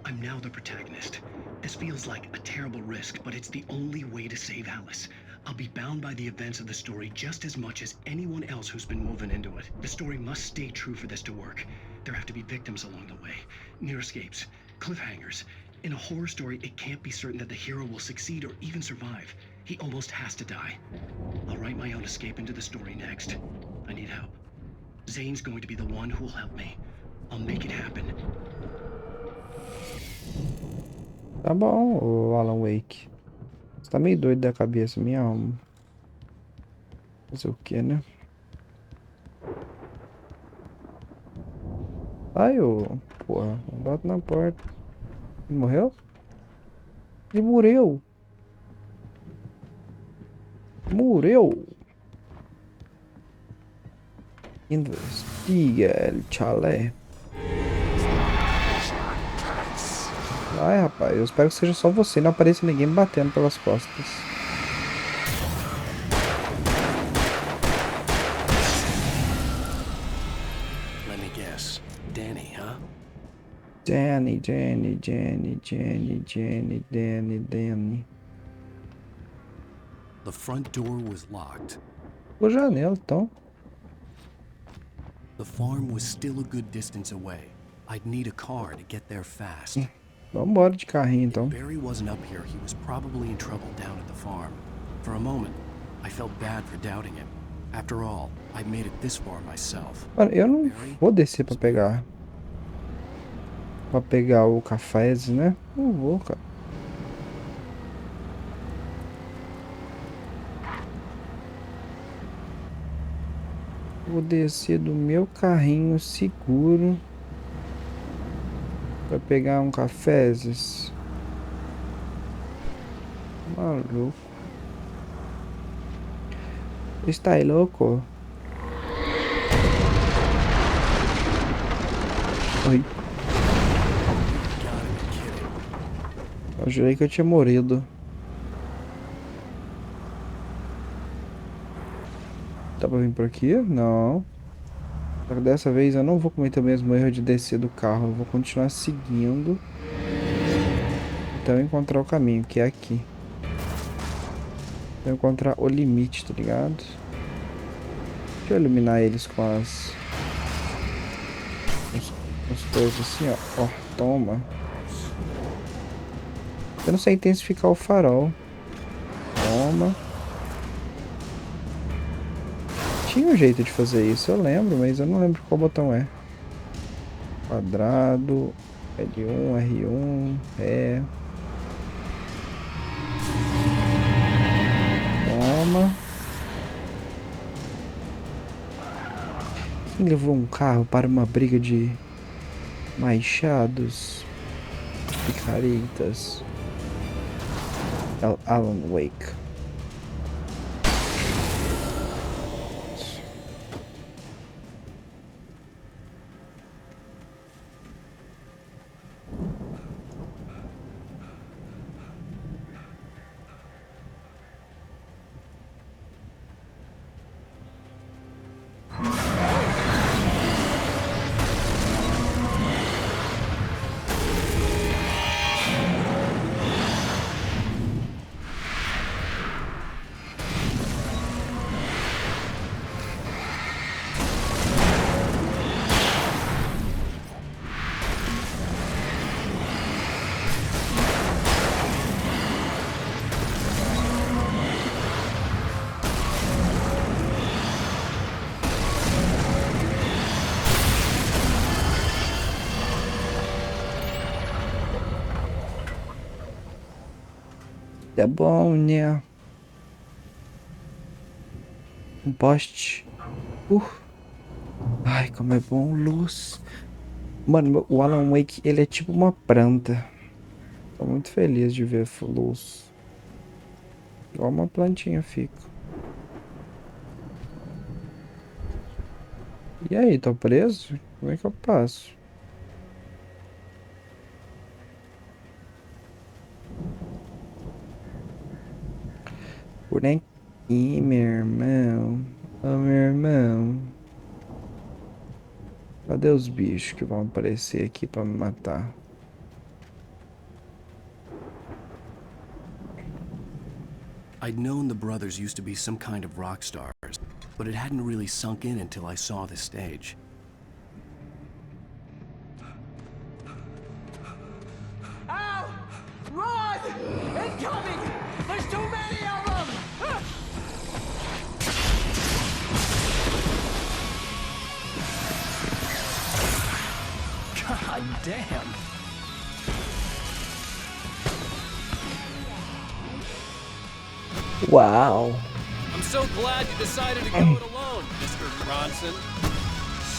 I'm now the protagonist. This feels like a terrible risk, but it's the only way to save Alice. I'll be bound by the events of the story just as much as anyone else who's been woven into it. The story must stay true for this to work. There have to be victims along the way, near escapes, cliffhangers. In a horror story, it can't be certain that the hero will succeed or even survive. He almost has to die. I'll write my own escape into the story next. I need help. Zane's going to be the one who will help me. I'll make it happen. Tá bom, o Alan Wake. Você tá meio doido da cabeça, minha alma. Fazer o que, né? Ai, ô. Porra, bate na porta. Ele morreu? Ele morreu. Morreu. Investiga el chalé. Ai, rapaz, eu espero que seja só você e não apareça ninguém me batendo pelas costas. Let me guess. Danny, huh? Danny. The front door was locked. Pula a janela, então. The farm was still a good distance away. I'd need a car to get there fast. Vamos embora de carrinho, então. If Barry wasn't up here, he was probably in trouble down at the farm. For a moment, I felt bad for doubting him. After all, I made it this far myself. Mano, eu não vou descer pra pegar. Pra pegar o cafés, né? Não vou, cara. Vou descer do meu carrinho seguro pra pegar um cafés. Maluco. Está aí louco? Oi. Eu jurei que eu tinha morrido. Dá pra vir por aqui? Não. Só que dessa vez eu não vou cometer o mesmo erro de descer do carro. Eu vou continuar seguindo até eu encontrar o caminho, que é aqui. Até eu encontrar o limite, tá ligado? Deixa eu iluminar eles com as coisas assim, ó. Ó, toma. Eu não sei intensificar o farol. Toma. Tinha um jeito de fazer isso, eu lembro, mas eu não lembro qual botão é. Quadrado, L1, R1, E. Toma. Quem levou um carro para uma briga de machados, picaretas? Alan Wake. É bom, né? Um poste. Ai, como é bom luz. Mano, o Alan Wake, ele é tipo uma planta. Tô muito feliz de ver luz. Igual uma plantinha fica. E aí, tô preso? Como é que eu passo? Por aqui, meu irmão. Ô, meu irmão. Cadê os bichos que vão aparecer aqui pra me matar? I'd known the brothers used to be some kind of rock stars, but it hadn't really sunk in until I saw the stage. Ow! Run! Incoming! There's too many of them! God damn! Uau! I'm so glad you decided to go it alone, Mr. Bronson.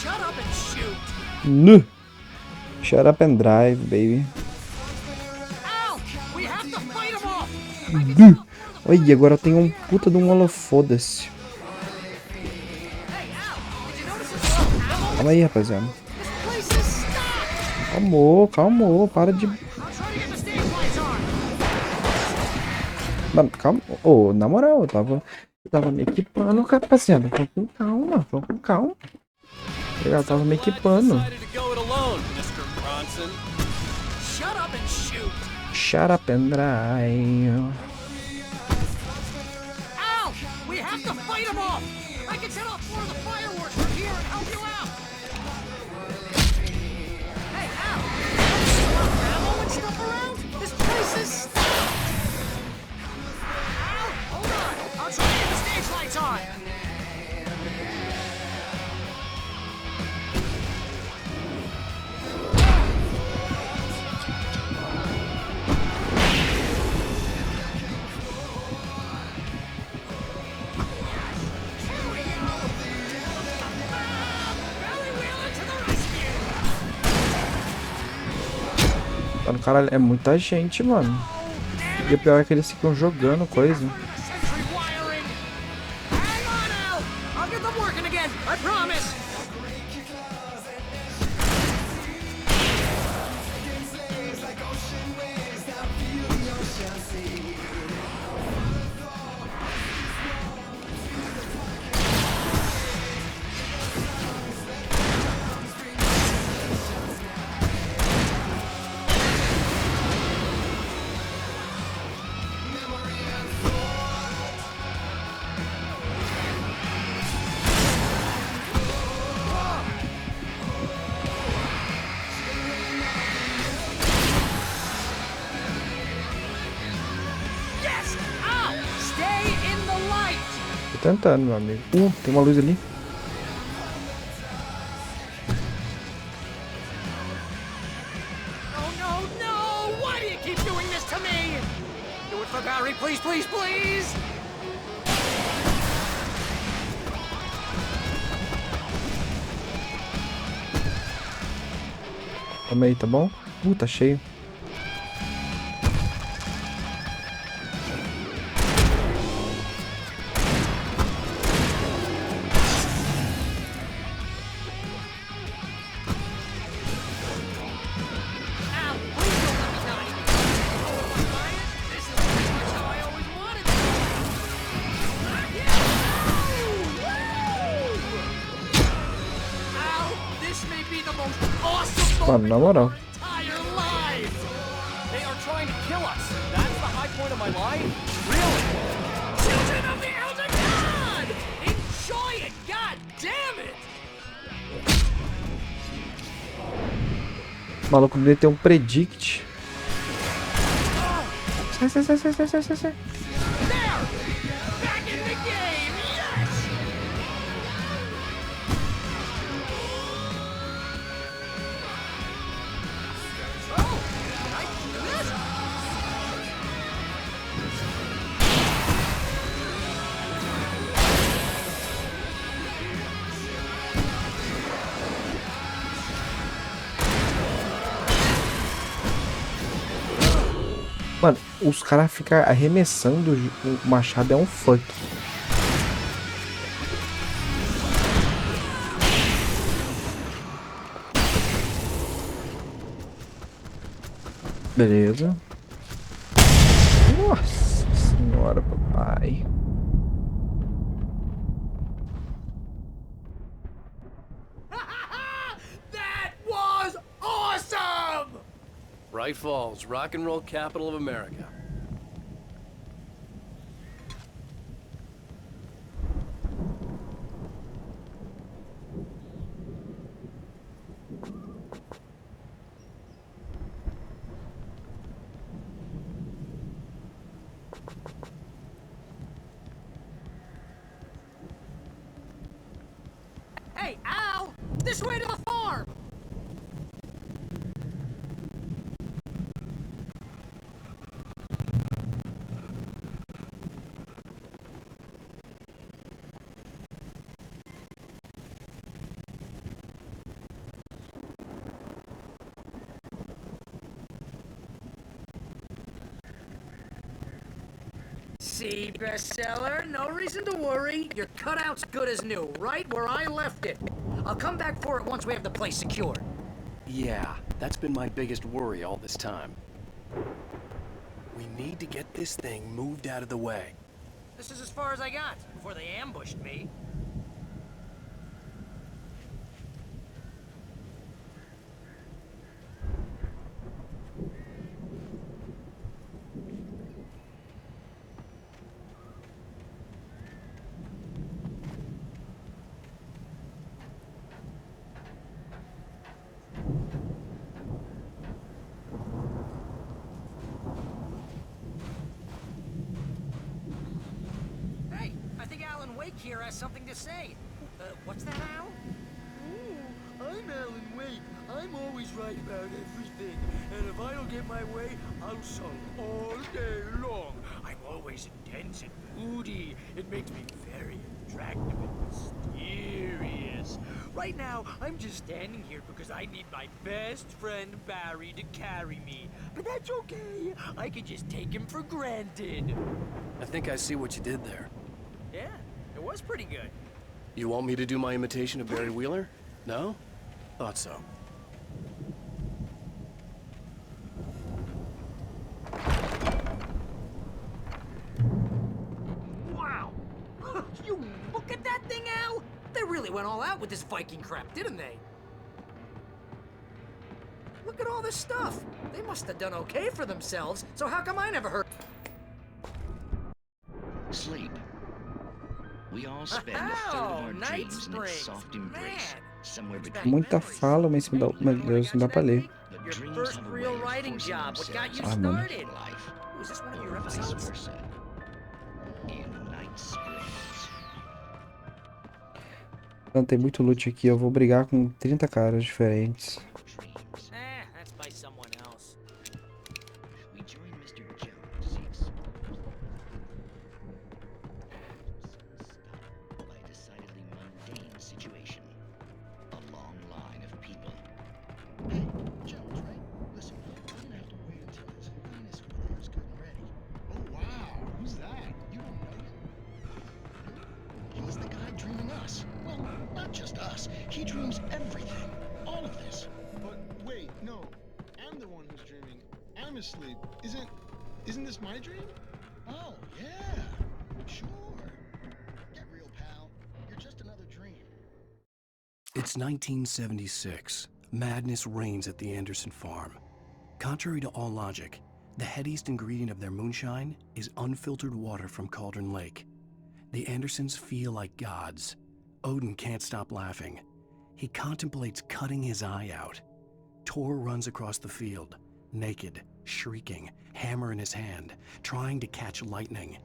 Shut up and shoot! Nu! Shut up and drive, baby. Ow! We have to fight them off! Olha, agora tem um puta de um holofoda-se. Calma aí, rapaziada. Calmou, calmou, para de... Mano, calma. Ô, na moral, eu tava me equipando, rapaziada. Tô com calma, tô com calma. Eu tava me equipando. Shut up and drive. Ow! We have to fight them off! I can set off more of the fireworks from here and help you out! Hey, Al! Ammo and stuff around? This place is stopped! Al, hold on! I'll try to get the stage lights on! Mano, caralho, é muita gente, mano. E o pior é que eles ficam jogando coisa. Tô tentando, meu amigo. Tem uma luz ali. Oh, no, no! Why do you keep doing this to me? Do it for Barry, please, please, please! Calma aí, tá bom? Tá cheio. Mano, na moral. They are trying to kill us. That's the high point of my life? Really? Children of the Elder God! Enjoy it, god damn it! O maluco dele tem um predict. Sai. Mano, os caras ficam arremessando o machado, é um funk. Beleza. Nossa senhora, papai. That was awesome! Bright Falls, rock and roll capital of America. Hey, Al! This way to the farm! See, bestseller, no reason to worry. Your cutout's good as new, right where I left it. I'll come back for it once we have the place secured. Yeah, that's been my biggest worry all this time. We need to get this thing moved out of the way. This is as far as I got before they ambushed me. Hey, I think Alan Wake here has something to say. What's that, Al? Oh, I'm Alan Wake. I'm always right about everything. And if I don't get my way, I'll sulk all day long. I'm always intense and moody. It makes me very attractive and mysterious. Right now, I'm just standing here because I need my best friend Barry to carry me. But that's okay. I can just take him for granted. I think I see what you did there. Yeah, it was pretty good. You want me to do my imitation of Barry Wheeler? No? Thought so. Wow! You look at that thing, Al! They really went all out with this Viking crap, didn't they? Look at all this stuff. They must have done okay for themselves, so how come I never heard? Sleep. We all spend a third of our dreams in its soft embrace, somewhere between. Muita fala, mas me dá, meu Deus, não dá pra ler. Your first real writing job, what got you mano. started? Was this one of your episodes? Então tem muito loot aqui, eu vou brigar com 30 caras diferentes. That's by someone else. We join Mr. Jones, the explorer. By a decidedly mundane situation. A long line of people. Hey, Jones, right? Listen, I'm gonna have to wait until his highness quarters good and ready. Oh, wow. Who's that? You don't know him? He's the guy dreaming us. Well, not just us. He dreams everything. All of this. But wait, no. I'm the one who's dreaming. I'm asleep. Isn't this my dream? Oh, yeah. Sure. Get real, pal. You're just another dream. It's 1976. Madness reigns at the Anderson farm. Contrary to all logic, the headiest ingredient of their moonshine is unfiltered water from Cauldron Lake. The Andersons feel like gods. Odin can't stop laughing. He contemplates cutting his eye out. Tor runs across the field, naked, shrieking, hammer in his hand, trying to catch lightning.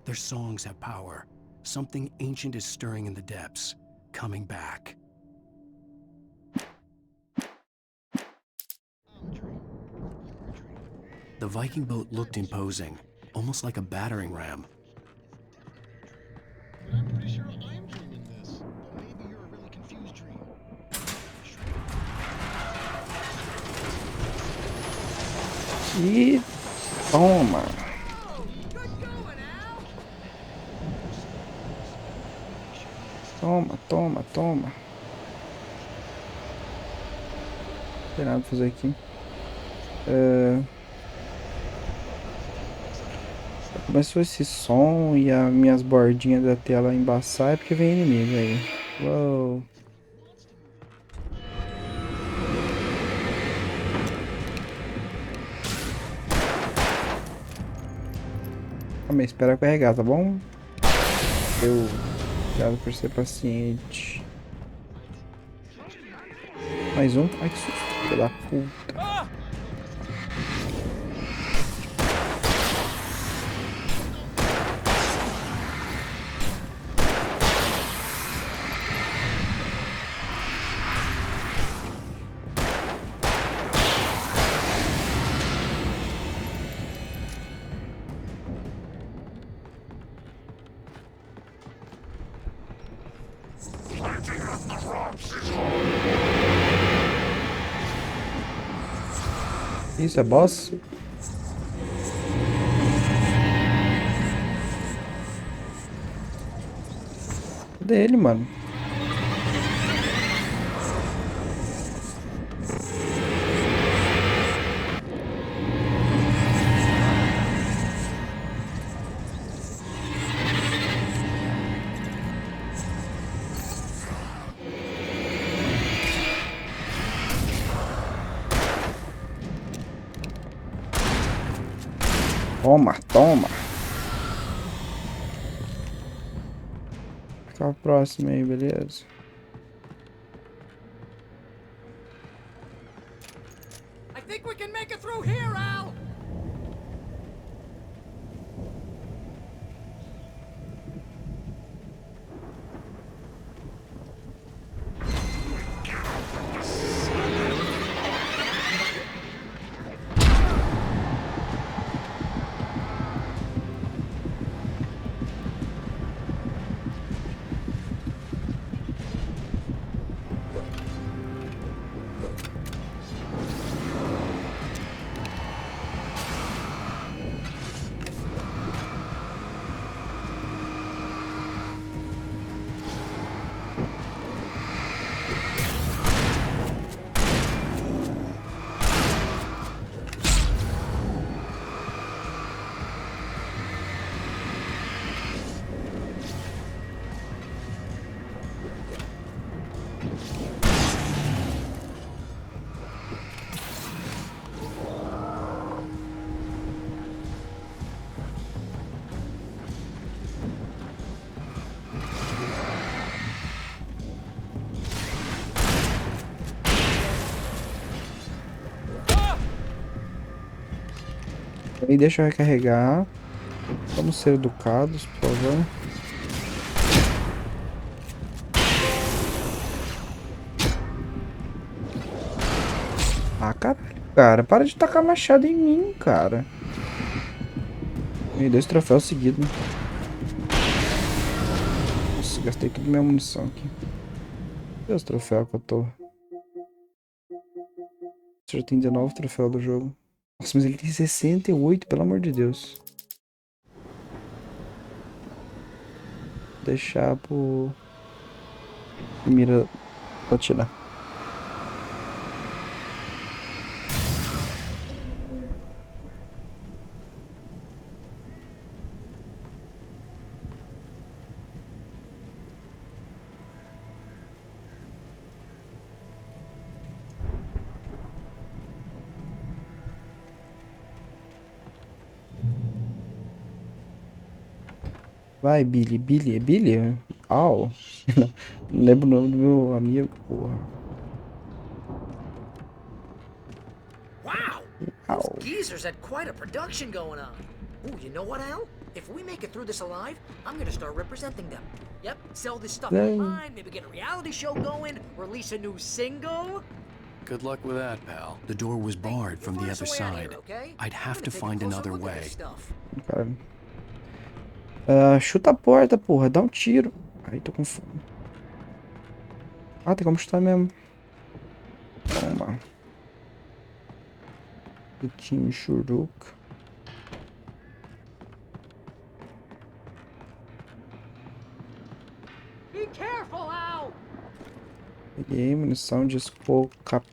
Their songs have power. Something ancient is stirring in the depths, coming back. The Viking boat looked imposing, almost like a battering ram. But I'm pretty sure I'm dreaming this. But maybe you're a really confused dream. E Toma. Toma, toma, toma. Não tem nada pra fazer aqui. Começou esse som e as minhas bordinhas da tela embaçar é porque vem inimigo aí. Uou. Calma aí, espera carregar, tá bom? Obrigado por ser paciente. Mais um? Ai, que susto, filho da puta. Isso é boss? Cadê ele, mano? Toma, toma. Ficar próximo aí, beleza? I think we can make it through here, Al! Aí deixa eu recarregar. Vamos ser educados, por favor. Ah, caralho, cara. Para de tacar machado em mim, cara. Ganhei 2 troféus seguidos. Nossa, gastei toda minha munição aqui. Cadê os troféus que eu tô? Já tem 19 troféus do jogo. Nossa, mas ele tem 68, pelo amor de Deus. Vou deixar pro... mira atirar. Vai, Billy. Billy, é Billy? Au. Não lembro o nome do meu amigo, porra. Wow! Those Au. geezers had quite a production going on. Ooh, you know what, Al? If we make it through this alive, I'm gonna start representing them. Yep, sell this stuff online, maybe get a reality show going, release a new single. Good luck with that, pal. The door was barred from the other side. I'd have to find another way. Cara. Chuta a porta, porra. Dá um tiro. Ai, tô com fome. Ah, tem como chutar mesmo. Toma. Putinho churuca. Be careful, Al! Peguei munição de escapeta.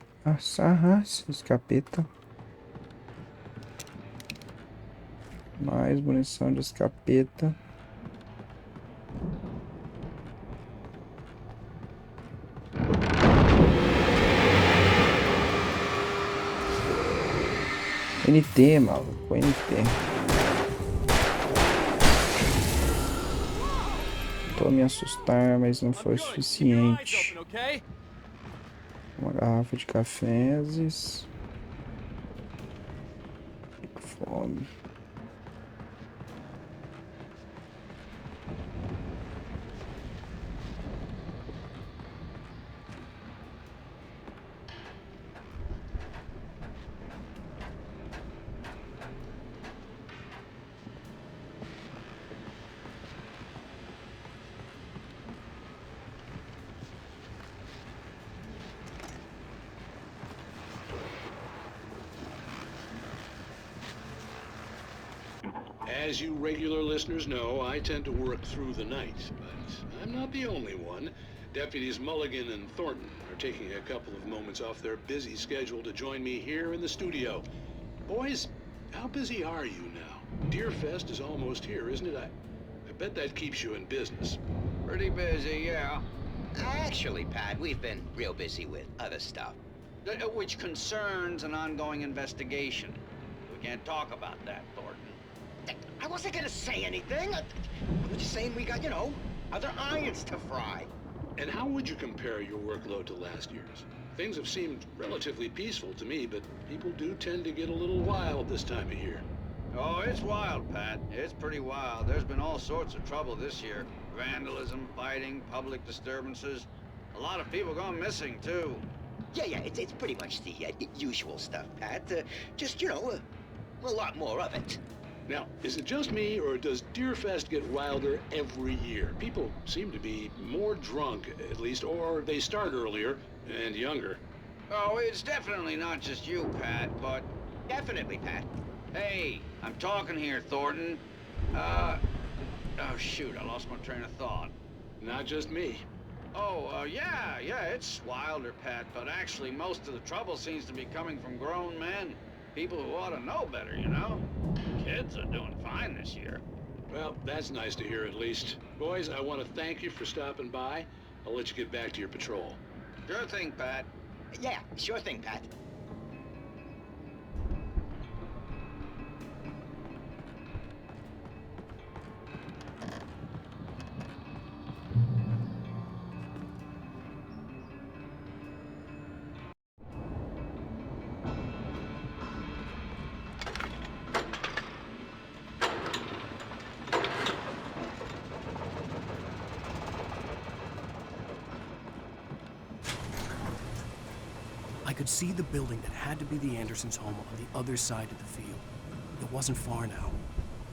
Mais munição de escapeta. NT, maluco, NT. Tentou me assustar, mas não foi o suficiente. Uma garrafa de cafezes. Fome. As you regular listeners know, I tend to work through the night, but I'm not the only one. Deputies Mulligan and Thornton are taking a couple of moments off their busy schedule to join me here in the studio. Boys, how busy are you now? Deerfest is almost here, isn't it? I bet that keeps you in business. Pretty busy, yeah. Actually, Pat, we've been real busy with other stuff, which concerns an ongoing investigation. We can't talk about that, Thornton. I wasn't gonna say anything. I was just saying we got, you know, other irons to fry. And how would you compare your workload to last year's? Things have seemed relatively peaceful to me, but people do tend to get a little wild this time of year. Oh, it's wild, Pat. It's pretty wild. There's been all sorts of trouble this year. Vandalism, fighting, public disturbances. A lot of people gone missing, too. Yeah, it's pretty much the usual stuff, Pat. Just, you know, a lot more of it. Now, is it just me, or does Deerfest get wilder every year? People seem to be more drunk, at least, or they start earlier and younger. Oh, it's definitely not just you, Pat, but... Definitely, Pat. Hey, I'm talking here, Thornton. Oh, shoot, I lost my train of thought. Not just me. Oh, yeah, it's wilder, Pat, but actually most of the trouble seems to be coming from grown men. People who ought to know better, you know? Kids are doing fine this year. Well, that's nice to hear at least. Boys, I want to thank you for stopping by. I'll let you get back to your patrol. Sure thing, Pat. Yeah, sure thing, Pat. I could see the building that had to be the Andersons' home on the other side of the field. It wasn't far now.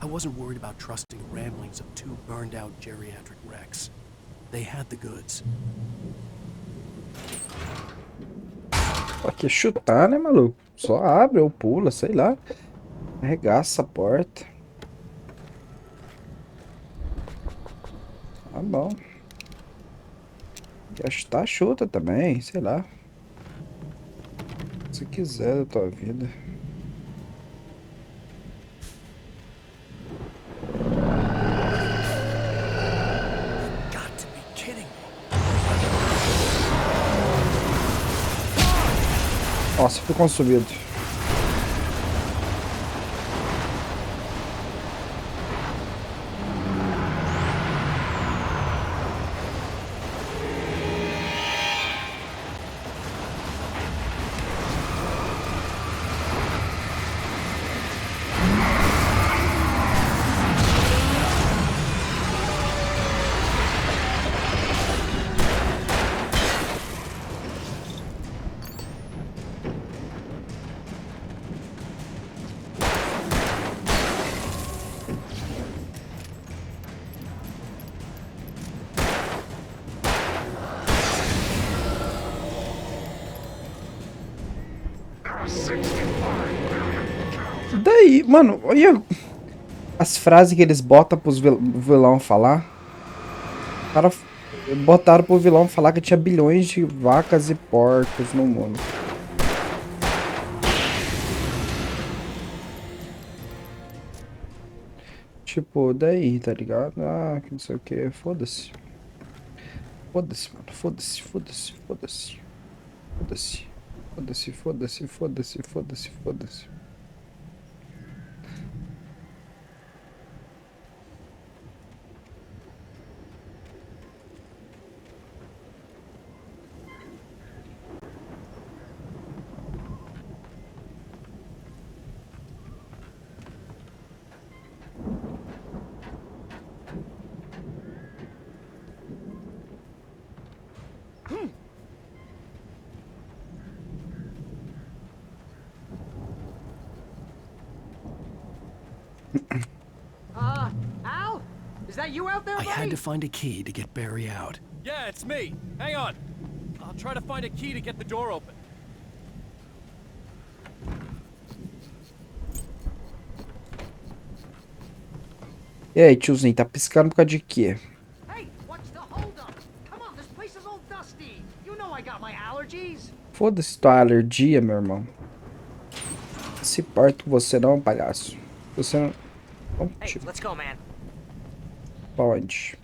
I wasn't worried about trusting the ramblings of two burned-out geriatric wrecks. They had the goods. Aqui é chutar, né, maluco? Só abre ou pula, sei lá. Arregaça a porta. Tá bom. Quer chutar, chuta também, sei lá. Se quiser da tua vida. Got to be kidding me. Nossa, fui consumido. Daí, mano, olha as frases que eles botam pros vilão falar. O cara Botaram pro vilão falar que tinha bilhões de vacas e porcos no mundo. Tipo, daí, tá ligado? Ah, que não sei o que. Foda-se. Foda-se, mano. Foda-se, foda-se, foda-se. Foda-se. Foda-se, foda-se, foda-se, foda-se, foda-se. Al? Is that you out there, I buddy? had to find a key to get Barry out. Yeah, it's me. Hang on. I'll try to find a key to get the door open. E aí, tiozinho, tá piscando por causa de quê? Hey, what's the holdup? Come on, this place is all dusty. You know I got my allergies. Foda-se tua alergia, meu irmão. Se importa com você não, palhaço. Você não... Não, Hey, tipo, let's go, man. pode.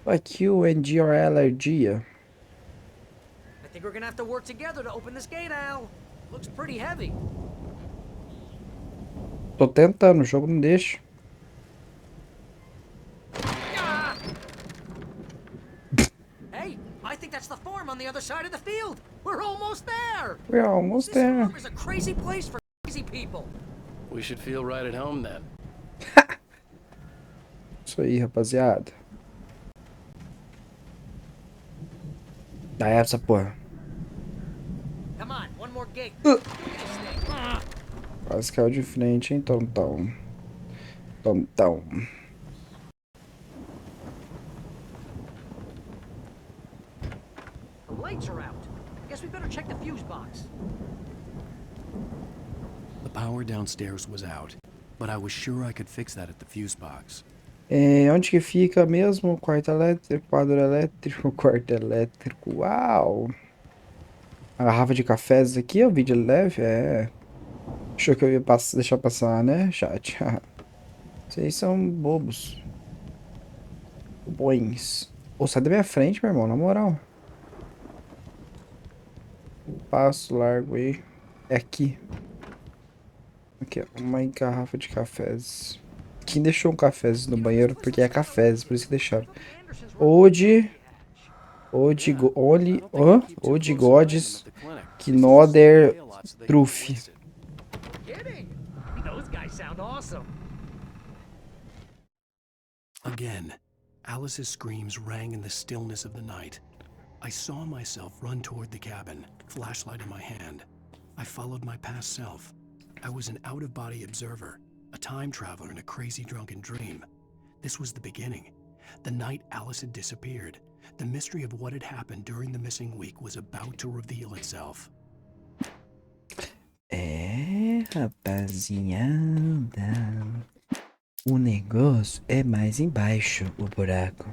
Fuck you and your allergy. I think we're gonna have to work together to open this gate, Al. Looks pretty heavy. Tô tentando, o jogo não deixa. Hey, I think that's the farm on the other side of the field. We're almost there. We're almost This there. farm is a crazy place for crazy people. We should feel right at home then. Isso aí, rapaziada. Dá essa porra. Come on, one more gate. Quase caiu de frente, hein, Tontão. Tontão. The lights are out. Guess we better check the fuse box. The power downstairs was out, but I was sure I could fix that at the fuse box. Onde que fica mesmo? Quarto elétrico, quadro elétrico, quarto elétrico. Uau! A garrafa de cafés aqui, ó, vídeo leve, Achou que eu ia deixar passar, né, chat? Vocês são bobos. Bons. Ô, sai da minha frente, meu irmão, na moral. Passo largo aí. É aqui. Aqui, ó, uma garrafa de cafés. Quem deixou um cafés no banheiro? Porque é cafés, por isso que deixaram. Onde Gods Knoder Truff. Kidding? Those guys sound awesome. Again, Alice's screams rang in the stillness of the night. I saw myself run toward the cabin, flashlight in my hand. I followed my past self. I was an out-of-body observer, a time traveler in a crazy drunken dream. This was the beginning. The night Alice had disappeared. The mystery of what had happened during the missing week was about to reveal itself. Rapaziada. O negócio é mais embaixo, o buraco.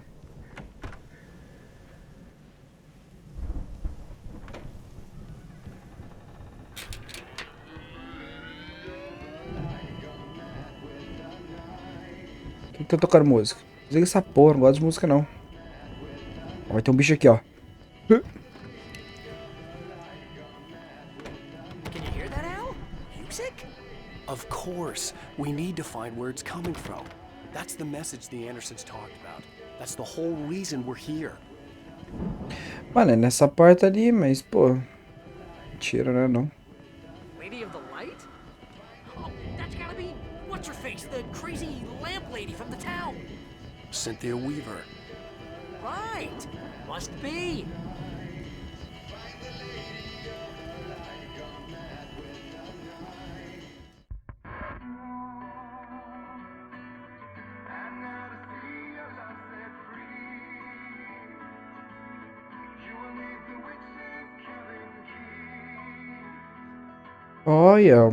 Quem que tá tocando música? Desliga essa porra, não gosto de música não. Ó, tem um bicho aqui, ó. Can you hear that, Al? Music? Of course, we need to find where it's coming from. That's the message the Andersons talked about. That's the whole reason we're here. Mano, é nessa porta ali, mas, pô. Tira, né, não. Lady of the Light? Oh, that's gotta be what's-her-face, the crazy lamp lady from the town. Cynthia Weaver. Right. Must be. Olha.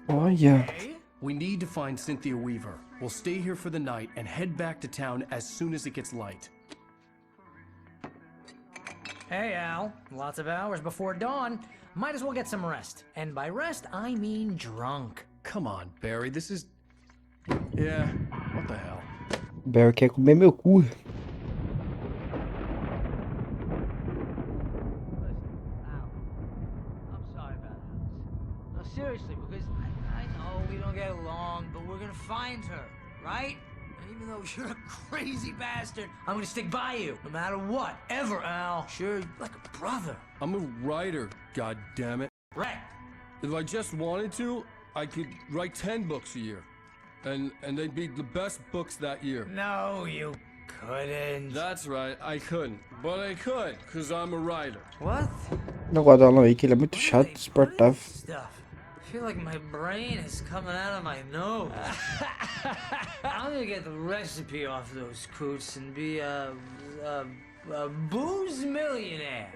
Olha. We need to find Cynthia Weaver. We'll stay here for the night and head back to town as soon as it gets light. Hey, Al. Lots of hours before dawn. Might as well get some rest. And by rest, I mean drunk. Come on, Barry, this is... Yeah, what the hell? Barry quer comer meu cu. Seriously, because I know we don't get along, but we're gonna find her, right? And even though you're a crazy bastard, I'm gonna stick by you, no matter what, ever, Al. Sure, like a brother. I'm a writer, goddammit. Right. If I just wanted to, I could write 10 books a year. And they'd be the best books that year. No, you couldn't. That's right, I couldn't. But I could, because I'm a writer. What? O negócio do Alan Wake, ele é muito chato, insuportável. Stuff. I feel like my brain is coming out of my nose. I'm gonna get the recipe off those coots and be a booze millionaire.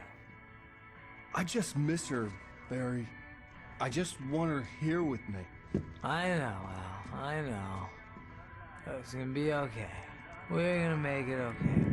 I just miss her, Barry. I just want her here with me. I know, Al. I know. It's gonna be okay. We're gonna make it okay.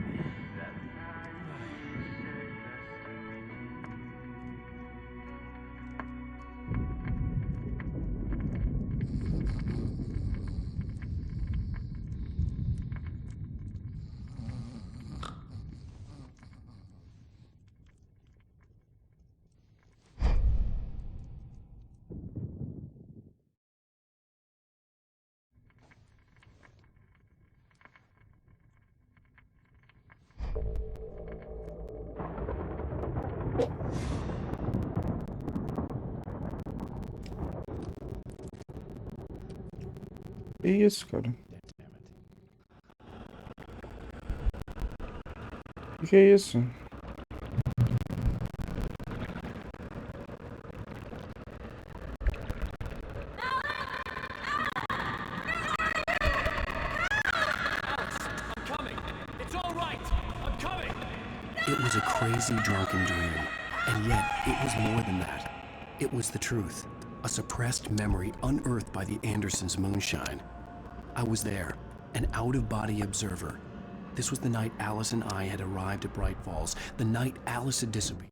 Que isso, cara? Que é isso? It was a crazy drunken dream, and yet it was more than that. It was the truth, a suppressed memory unearthed by the Andersons' moonshine. I was there, an out-of-body observer. This was the night Alice and I had arrived at Bright Falls, the night Alice had disappeared.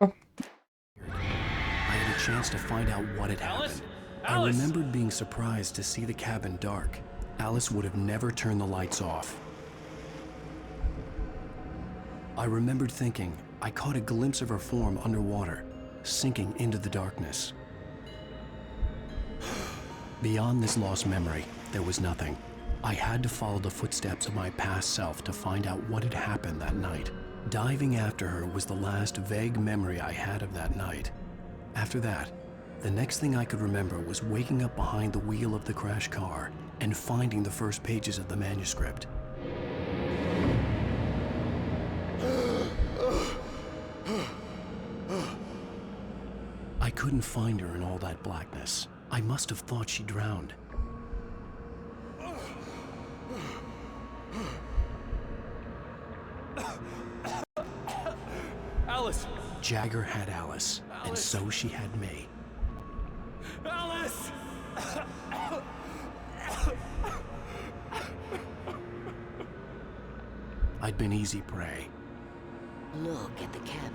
I had a chance to find out what had happened. I remembered being surprised to see the cabin dark. Alice would have never turned the lights off. I remembered thinking I caught a glimpse of her form underwater, sinking into the darkness. Beyond this lost memory, there was nothing. I had to follow the footsteps of my past self to find out what had happened that night. Diving after her was the last vague memory I had of that night. After that, the next thing I could remember was waking up behind the wheel of the crashed car and finding the first pages of the manuscript. I couldn't find her in all that blackness. I must have thought she drowned. Alice! Jagger had Alice, and so she had me. Alice! I'd been easy prey. Look at the cabin.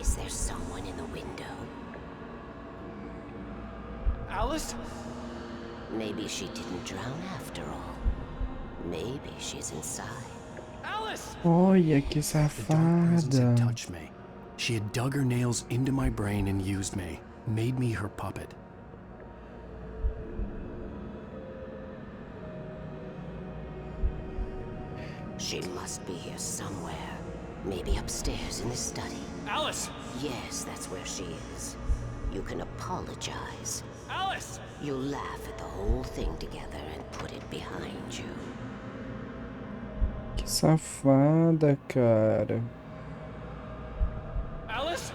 Is there someone in the window? Alice? Maybe she didn't drown after all. Maybe she's inside. Alice! Olha que The dark presence had safada. touched me. She had dug her nails into my brain and used me, made me her puppet. She must be here somewhere. Maybe upstairs in the study. Alice! Yes, that's where she is. You can apologize. Alice! You'll laugh at the whole thing together and put it behind you. Que safada, cara. Alice?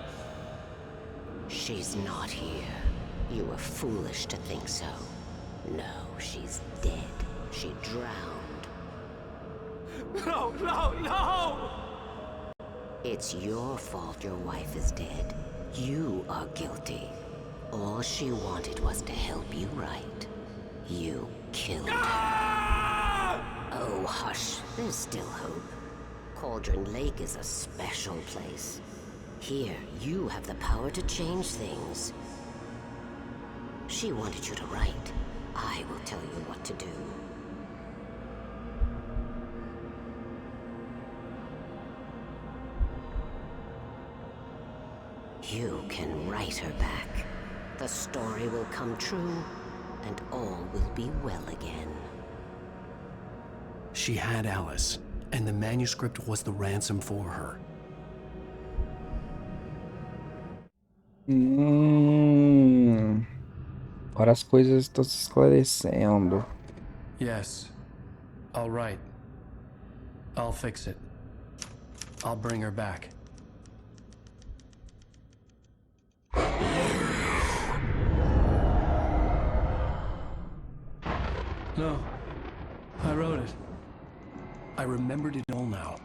She's not here. You were foolish to think so. No, she's dead. She drowned. No, no, no! It's your fault your wife is dead. You are guilty. All she wanted was to help you write. You killed her. Oh, hush. There's still hope. Cauldron Lake is a special place. Here, you have the power to change things. She wanted you to write. I will tell you what to do. You can write her back. The story will come true, and all will be well again. She had Alice, and the manuscript was the ransom for her. Agora as coisas estão se esclarecendo. Yes. I'll write. I'll fix it. I'll bring her back. No. I wrote it. I remembered it all now.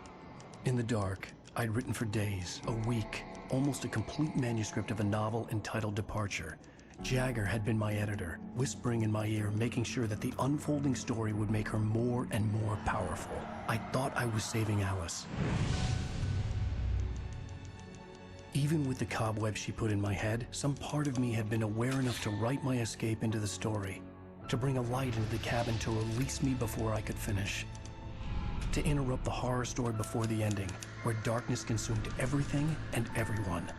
In the dark, I'd written for days, a week, almost a complete manuscript of a novel entitled Departure. Jagger had been my editor, whispering in my ear, making sure that the unfolding story would make her more and more powerful. I thought I was saving Alice. Even with the cobwebs she put in my head, some part of me had been aware enough to write my escape into the story, to bring a light into the cabin to release me before I could finish, to interrupt the horror story before the ending, where darkness consumed everything and everyone.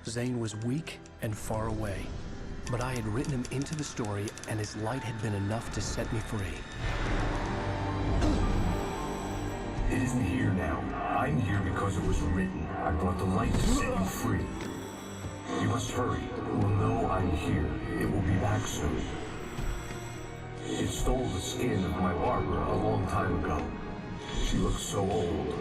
Zane was weak and far away, but I had written him into the story, and his light had been enough to set me free. It isn't here now. I'm here because it was written. I brought the light to set you free. You must hurry. It will know I'm here. It will be back soon. It stole the skin of my Barbara a long time ago. She looks so old.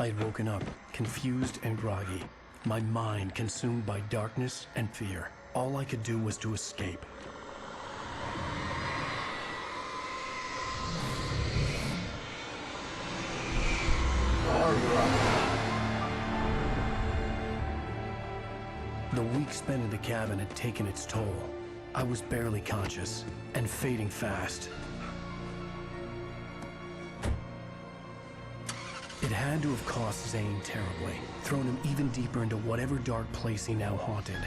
I had woken up, confused and groggy, my mind consumed by darkness and fear. All I could do was to escape. The week spent in the cabin had taken its toll. I was barely conscious, and fading fast. It had to have cost Zane terribly, thrown him even deeper into whatever dark place he now haunted.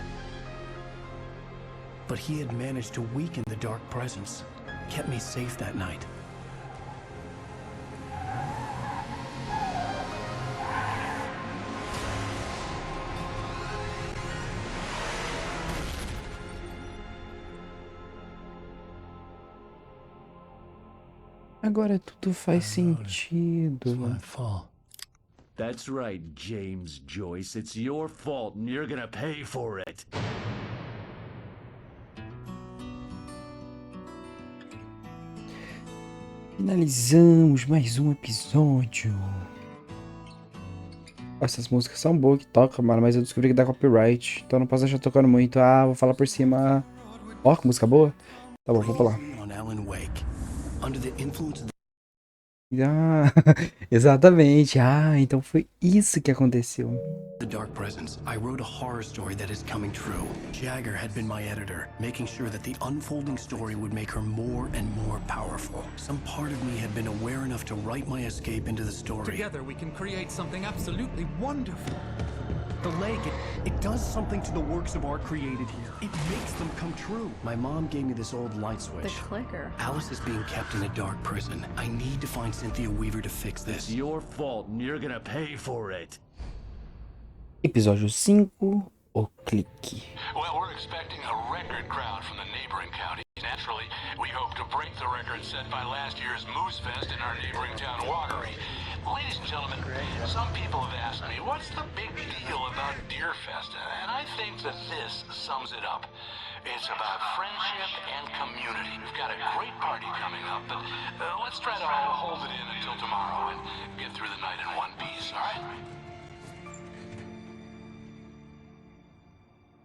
But he had managed to weaken the dark presence, kept me safe that night. Agora tudo faz sentido. That's right, James Joyce. It's your fault and you're gonna pay for it. Finalizamos mais um episódio. Essas músicas são boas que tocam, mano, mas eu descobri que dá copyright, então não posso deixar tocando muito. Ah, vou falar por cima. Ó, que música boa. Tá bom, vou falar. On Alan Wake, under the influence of Ah, exatamente. Ah, então foi isso que aconteceu. the dark presence, I wrote a horror story that is coming true. Jagger had been my editor, making sure that the unfolding story would make her more and more powerful. Some part of me had been aware enough to write my escape into the story. Together we can create something absolutely wonderful. The lake, it does something to the works of art created here. It makes them come true. My mom gave me this old light switch. The clicker. Alice is being kept in a dark prison. I need to find Cynthia Weaver to fix this. It's your fault and you're gonna pay for it. Episódio 5, o clique. Well, we're expecting a record crowd from the neighboring counties. Naturally, we hope to break the record set by last year's Moose Fest in our neighboring town, Watery. Ladies and gentlemen, some people have asked me, what's the big deal about Deer Fest? And I think that this sums it up. It's about friendship and community. We've got a great party coming up, but let's try to hold it in until tomorrow and get through the night in one piece, all right?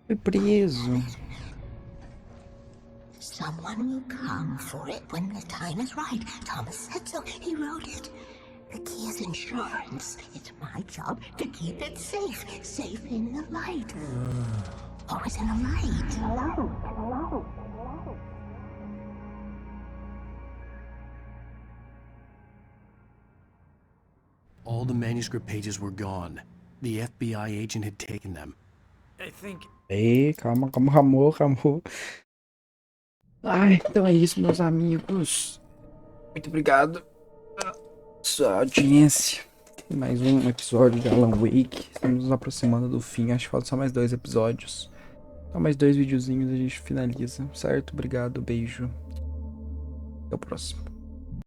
Foi preso. Someone will come for it when the time is right. Thomas said so. He wrote it. The key is insurance. It's my job to keep it safe. Safe in the light. Always in the light. All the manuscript pages were gone. The FBI agent had taken them. I think... Ei, calma, calma. Ai, então é isso, meus amigos. Muito obrigado pela sua audiência. Tem mais um episódio de Alan Wake. Estamos nos aproximando do fim. Acho que faltam só mais 2 episódios. Só mais 2 videozinhos e a gente finaliza, certo? Obrigado, beijo. Até o próximo.